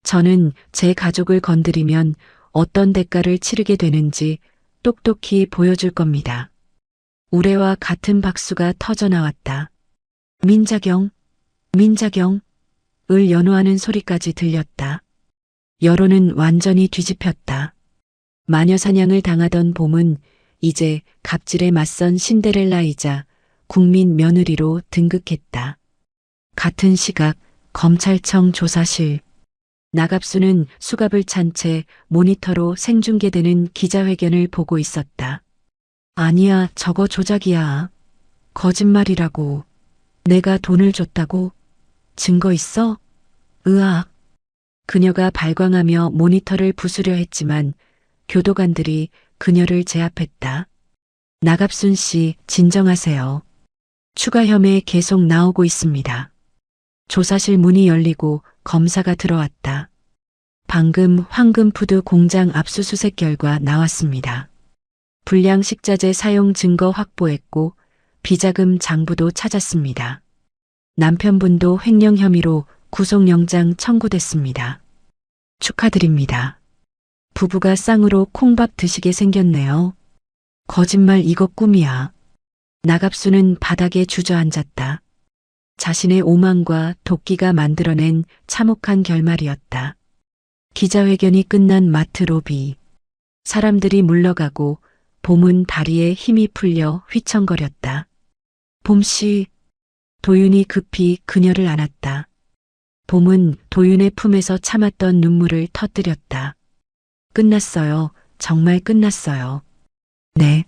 저는 제 가족을 건드리면 어떤 대가를 치르게 되는지 똑똑히 보여줄 겁니다. 우레와 같은 박수가 터져나왔다. 민자경, 을 연호하는 소리까지 들렸다. 여론은 완전히 뒤집혔다. 마녀사냥을 당하던 봄은 이제 갑질에 맞선 신데렐라이자 국민 며느리로 등극했다. 같은 시각 검찰청 조사실. 나갑수는 수갑을 찬 채 모니터로 생중계되는 기자회견을 보고 있었다. 아니야, 저거 조작이야. 거짓말이라고. 내가 돈을 줬다고? 증거 있어? 으악. 그녀가 발광하며 모니터를 부수려 했지만 교도관들이 그녀를 제압했다. 나갑순 씨, 진정하세요. 추가 혐의 계속 나오고 있습니다. 조사실 문이 열리고 검사가 들어왔다. 방금 황금푸드 공장 압수수색 결과 나왔습니다. 불량식자재 사용 증거 확보했고 비자금 장부도 찾았습니다. 남편분도 횡령 혐의로 구속영장 청구됐습니다. 축하드립니다. 부부가 쌍으로 콩밥 드시게 생겼네요. 거짓말 이거 꿈이야. 나갑수는 바닥에 주저앉았다. 자신의 오만과 도끼가 만들어낸 참혹한 결말이었다. 기자회견이 끝난 마트 로비. 사람들이 물러가고 봄은 다리에 힘이 풀려 휘청거렸다. 봄씨. 도윤이 급히 그녀를 안았다. 봄은 도윤의 품에서 참았던 눈물을 터뜨렸다. 끝났어요. 정말 끝났어요. 네.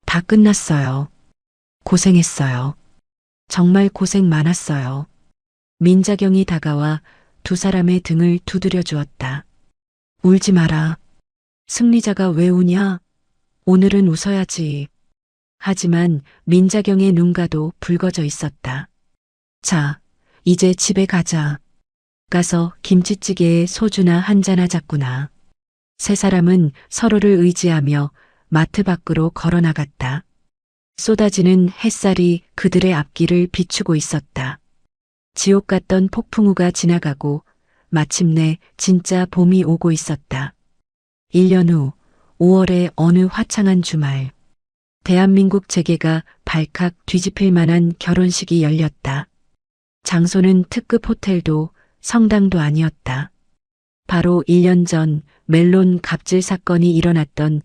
다 끝났어요. 고생했어요. 정말 고생 많았어요. 민자경이 다가와 두 사람의 등을 두드려 주었다. 울지 마라. 승리자가 왜 우냐? 오늘은 웃어야지. 하지만 민자경의 눈가도 붉어져 있었다. 자, 이제 집에 가자. 가서 김치찌개에 소주나 한잔 하자꾸나. 세 사람은 서로를 의지하며 마트 밖으로 걸어 나갔다. 쏟아지는 햇살이 그들의 앞길을 비추고 있었다. 지옥 같던 폭풍우가 지나가고 마침내 진짜 봄이 오고 있었다. 1년 후 5월의 어느 화창한 주말, 대한민국 재계가 발칵 뒤집힐 만한 결혼식이 열렸다. 장소는 특급 호텔도 성당도 아니었다. 바로 1년 전 멜론 갑질 사건이 일어났던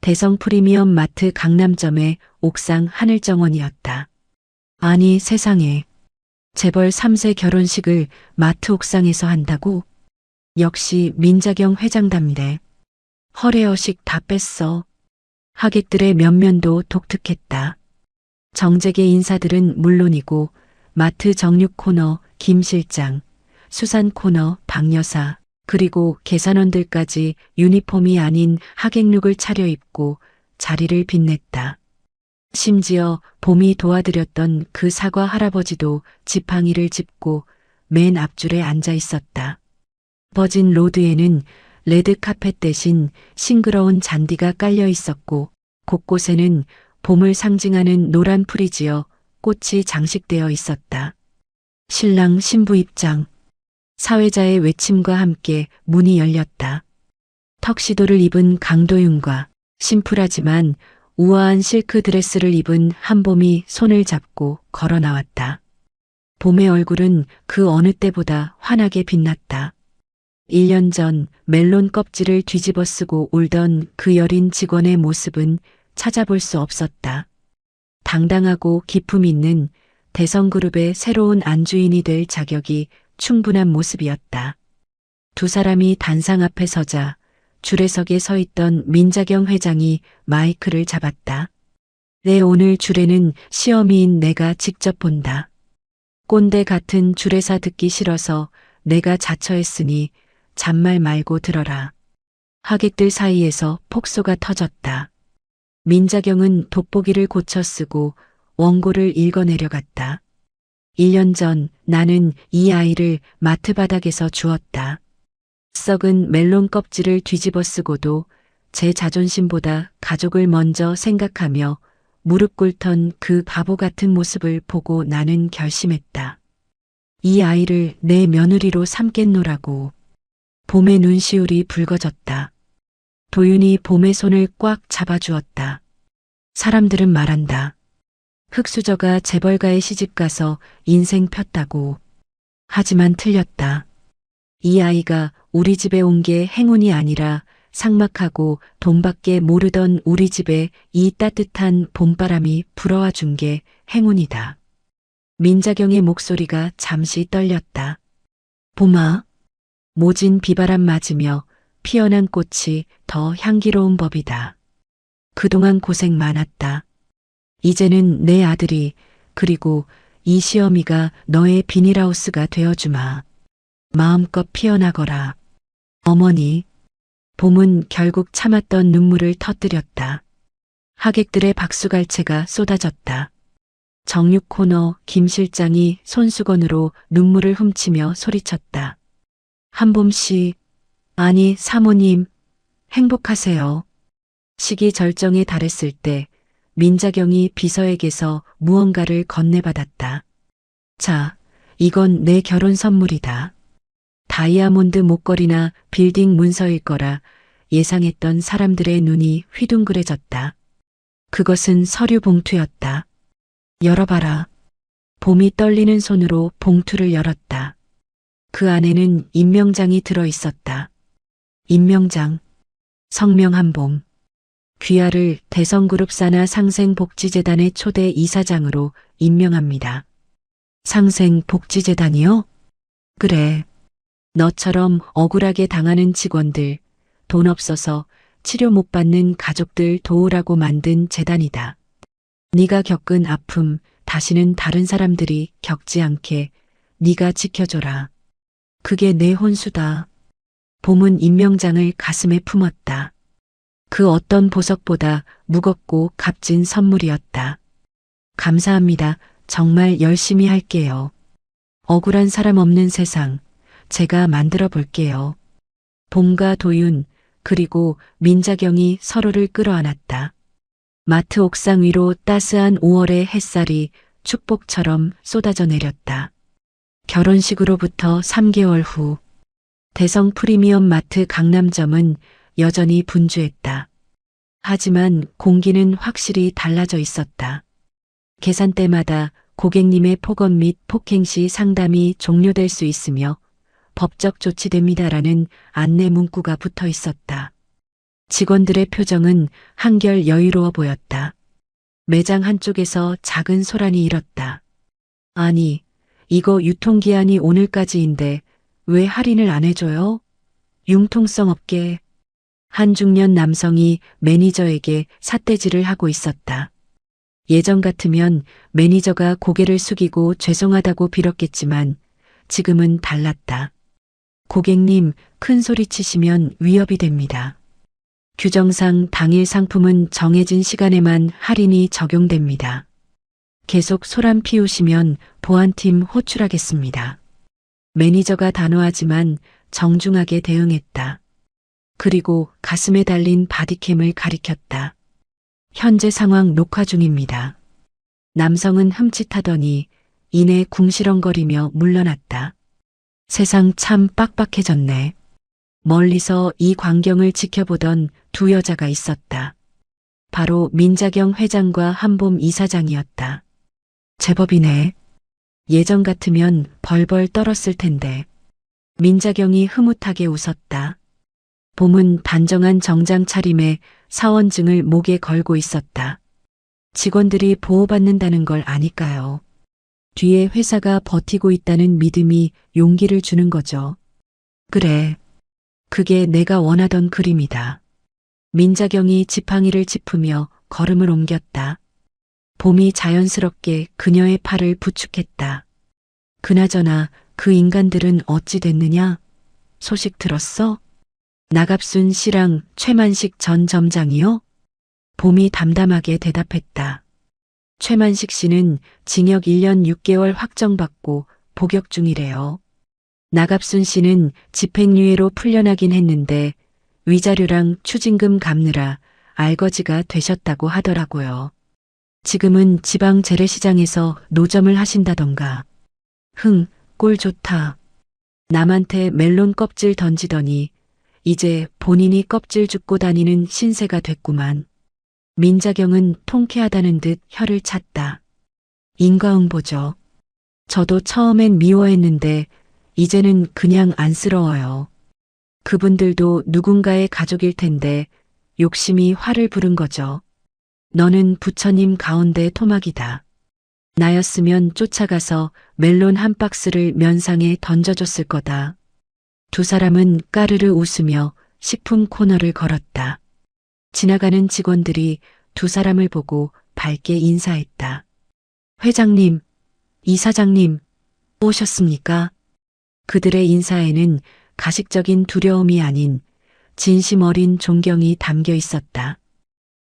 대성 프리미엄 마트 강남점의 옥상 하늘정원이었다. 아니 세상에, 재벌 3세 결혼식을 마트 옥상에서 한다고? 역시 민자경 회장답네. 허례허식 다 뺐어. 하객들의 면면도 독특했다. 정재계 인사들은 물론이고 마트 정육 코너 김 실장, 수산 코너 박 여사, 그리고 계산원들까지 유니폼이 아닌 하객룩을 차려입고 자리를 빛냈다. 심지어 봄이 도와드렸던 그 사과 할아버지도 지팡이를 짚고 맨 앞줄에 앉아 있었다. 버진 로드에는 레드카펫 대신 싱그러운 잔디가 깔려 있었고 곳곳에는 봄을 상징하는 노란 풀이 지어 꽃이 장식되어 있었다. 신랑 신부 입장. 사회자의 외침과 함께 문이 열렸다. 턱시도를 입은 강도윤과 심플하지만 우아한 실크 드레스를 입은 한봄이 손을 잡고 걸어 나왔다. 봄의 얼굴은 그 어느 때보다 환하게 빛났다. 1년 전 멜론 껍질을 뒤집어 쓰고 울던 그 여린 직원의 모습은 찾아볼 수 없었다. 당당하고 기품 있는 대성그룹의 새로운 안주인이 될 자격이 충분한 모습이었다. 두 사람이 단상 앞에 서자 주례석에 서 있던 민자경 회장이 마이크를 잡았다. 내 오늘 주례는 시어미인 내가 직접 본다. 꼰대 같은 주례사 듣기 싫어서 내가 자처했으니 잔말 말고 들어라. 하객들 사이에서 폭소가 터졌다. 민자경은 돋보기를 고쳐 쓰고 원고를 읽어 내려갔다. 1년 전 나는 이 아이를 마트 바닥에서 주었다. 썩은 멜론 껍질을 뒤집어 쓰고도 제 자존심보다 가족을 먼저 생각하며 무릎 꿇던 그 바보 같은 모습을 보고 나는 결심했다. 이 아이를 내 며느리로 삼겠노라고. 봄의 눈시울이 붉어졌다. 도윤이 봄의 손을 꽉 잡아주었다. 사람들은 말한다. 흑수저가 재벌가에 시집가서 인생 폈다고. 하지만 틀렸다. 이 아이가 우리 집에 온 게 행운이 아니라 삭막하고 돈밖에 모르던 우리 집에 이 따뜻한 봄바람이 불어와 준 게 행운이다. 민자경의 목소리가 잠시 떨렸다. 봄아, 모진 비바람 맞으며 피어난 꽃이 더 향기로운 법이다. 그동안 고생 많았다. 이제는 내 아들이 그리고 이 시어미가 너의 비닐하우스가 되어주마. 마음껏 피어나거라. 어머니. 봄은 결국 참았던 눈물을 터뜨렸다. 하객들의 박수갈채가 쏟아졌다. 정육 코너 김 실장이 손수건으로 눈물을 훔치며 소리쳤다. 한봄 씨, 아니 사모님, 행복하세요. 시기 절정에 달했을 때 민자경이 비서에게서 무언가를 건네받았다. 자, 이건 내 결혼 선물이다. 다이아몬드 목걸이나 빌딩 문서일 거라 예상했던 사람들의 눈이 휘둥그레졌다. 그것은 서류 봉투였다. 열어봐라. 봄이 떨리는 손으로 봉투를 열었다. 그 안에는 임명장이 들어 있었다. 임명장. 성명 한봄. 귀하를 대성그룹 산하 상생복지재단의 초대 이사장으로 임명합니다. 상생복지재단이요? 그래. 너처럼 억울하게 당하는 직원들, 돈 없어서 치료 못 받는 가족들 도우라고 만든 재단이다. 네가 겪은 아픔 다시는 다른 사람들이 겪지 않게 네가 지켜줘라. 그게 내 혼수다. 봄은 임명장을 가슴에 품었다. 그 어떤 보석보다 무겁고 값진 선물이었다. 감사합니다. 정말 열심히 할게요. 억울한 사람 없는 세상, 제가 만들어 볼게요. 봄과 도윤, 그리고 민자경이 서로를 끌어안았다. 마트 옥상 위로 따스한 5월의 햇살이 축복처럼 쏟아져 내렸다. 결혼식으로부터 3개월 후, 대성 프리미엄 마트 강남점은 여전히 분주했다. 하지만 공기는 확실히 달라져 있었다. 계산대마다 고객님의 폭언 및 폭행 시 상담이 종료될 수 있으며 법적 조치됩니다라는 안내 문구가 붙어 있었다. 직원들의 표정은 한결 여유로워 보였다. 매장 한쪽에서 작은 소란이 일었다. 아니, 이거 유통기한이 오늘까지인데 왜 할인을 안 해줘요? 융통성 없게. 한 중년 남성이 매니저에게 삿대질을 하고 있었다. 예전 같으면 매니저가 고개를 숙이고 죄송하다고 빌었겠지만 지금은 달랐다. 고객님, 큰 소리 치시면 위협이 됩니다. 규정상 당일 상품은 정해진 시간에만 할인이 적용됩니다. 계속 소란 피우시면 보안팀 호출하겠습니다. 매니저가 단호하지만 정중하게 대응했다. 그리고 가슴에 달린 바디캠을 가리켰다. 현재 상황 녹화 중입니다. 남성은 흠칫하더니 이내 궁시렁거리며 물러났다. 세상 참 빡빡해졌네. 멀리서 이 광경을 지켜보던 두 여자가 있었다. 바로 민자경 회장과 한봄 이사장이었다. 제법이네. 예전 같으면 벌벌 떨었을 텐데. 민자경이 흐뭇하게 웃었다. 봄은 단정한 정장 차림에 사원증을 목에 걸고 있었다. 직원들이 보호받는다는 걸 아니까요. 뒤에 회사가 버티고 있다는 믿음이 용기를 주는 거죠. 그래. 그게 내가 원하던 그림이다. 민자경이 지팡이를 짚으며 걸음을 옮겼다. 봄이 자연스럽게 그녀의 팔을 부축했다. 그나저나 그 인간들은 어찌 됐느냐? 소식 들었어? 나갑순 씨랑 최만식 전 점장이요? 봄이 담담하게 대답했다. 최만식 씨는 징역 1년 6개월 확정받고 복역 중이래요. 나갑순 씨는 집행유예로 풀려나긴 했는데 위자료랑 추징금 갚느라 알거지가 되셨다고 하더라고요. 지금은 지방 재래시장에서 노점을 하신다던가. 꼴 좋다. 남한테 멜론 껍질 던지더니 이제 본인이 껍질 줍고 다니는 신세가 됐구만. 민자경은 통쾌하다는 듯 혀를 찼다. 인과응보죠. 저도 처음엔 미워했는데 이제는 그냥 안쓰러워요. 그분들도 누군가의 가족일 텐데 욕심이 화를 부른 거죠. 너는 부처님 가운데 토막이다. 나였으면 쫓아가서 멜론 한 박스를 면상에 던져줬을 거다. 두 사람은 까르르 웃으며 식품 코너를 걸었다. 지나가는 직원들이 두 사람을 보고 밝게 인사했다. 회장님, 이사장님, 오셨습니까? 그들의 인사에는 가식적인 두려움이 아닌 진심 어린 존경이 담겨 있었다.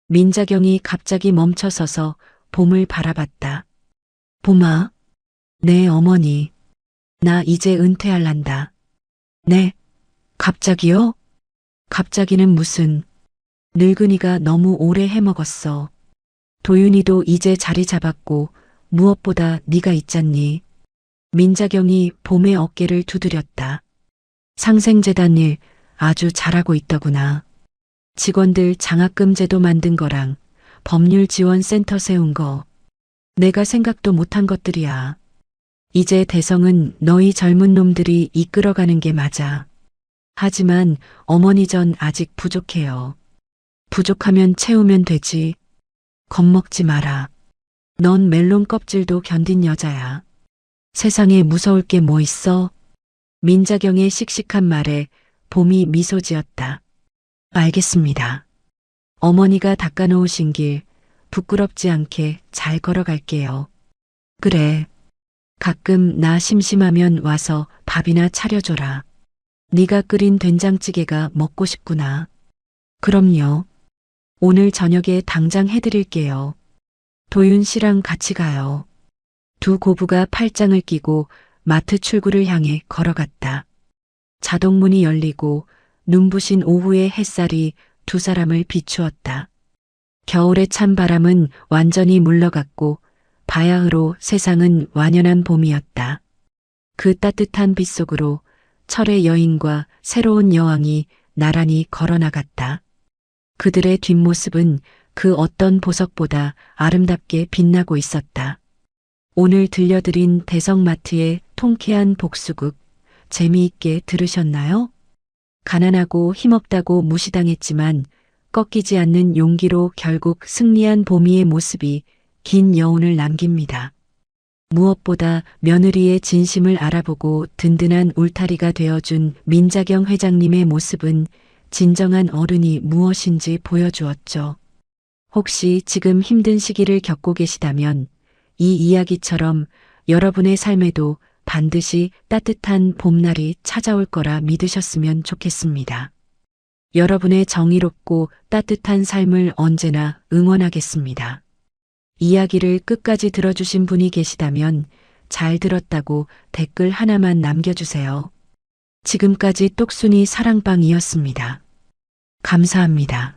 민자경이 갑자기 멈춰서서 봄을 바라봤다. 봄아, 내 어머니, 나 이제 은퇴할란다. 네, 갑자기요? 갑자기는 무슨, 늙은이가 너무 오래 해먹었어. 도윤이도 이제 자리 잡았고 무엇보다 네가 있잖니. 민자경이 봄의 어깨를 두드렸다. 상생재단 일 아주 잘하고 있더구나. 직원들 장학금 제도 만든 거랑 법률 지원 센터 세운 거. 내가 생각도 못한 것들이야. 이제 대성은 너희 젊은 놈들이 이끌어가는 게 맞아. 하지만 어머니 전 아직 부족해요. 부족하면 채우면 되지. 겁먹지 마라. 넌 멜론 껍질도 견딘 여자야. 세상에 무서울 게 뭐 있어? 민자경의 씩씩한 말에 봄이 미소 지었다. 알겠습니다. 어머니가 닦아놓으신 길 부끄럽지 않게 잘 걸어갈게요. 그래. 가끔 나 심심하면 와서 밥이나 차려줘라. 네가 끓인 된장찌개가 먹고 싶구나. 그럼요. 오늘 저녁에 당장 해드릴게요. 도윤 씨랑 같이 가요. 두 고부가 팔짱을 끼고 마트 출구를 향해 걸어갔다. 자동문이 열리고 눈부신 오후의 햇살이 두 사람을 비추었다. 겨울의 찬 바람은 완전히 물러갔고 바야흐로 세상은 완연한 봄이었다. 그 따뜻한 빛 속으로 철의 여인과 새로운 여왕이 나란히 걸어나갔다. 그들의 뒷모습은 그 어떤 보석보다 아름답게 빛나고 있었다. 오늘 들려드린 대성마트의 통쾌한 복수극 재미있게 들으셨나요? 가난하고 힘없다고 무시당했지만 꺾이지 않는 용기로 결국 승리한 보미의 모습이 긴 여운을 남깁니다. 무엇보다 며느리의 진심을 알아보고 든든한 울타리가 되어준 민자경 회장님의 모습은 진정한 어른이 무엇인지 보여주었죠. 혹시 지금 힘든 시기를 겪고 계시다면 이 이야기처럼 여러분의 삶에도 반드시 따뜻한 봄날이 찾아올 거라 믿으셨으면 좋겠습니다. 여러분의 정의롭고 따뜻한 삶을 언제나 응원하겠습니다. 이야기를 끝까지 들어주신 분이 계시다면 잘 들었다고 댓글 하나만 남겨주세요. 지금까지 똑순이 사랑방이었습니다. 감사합니다.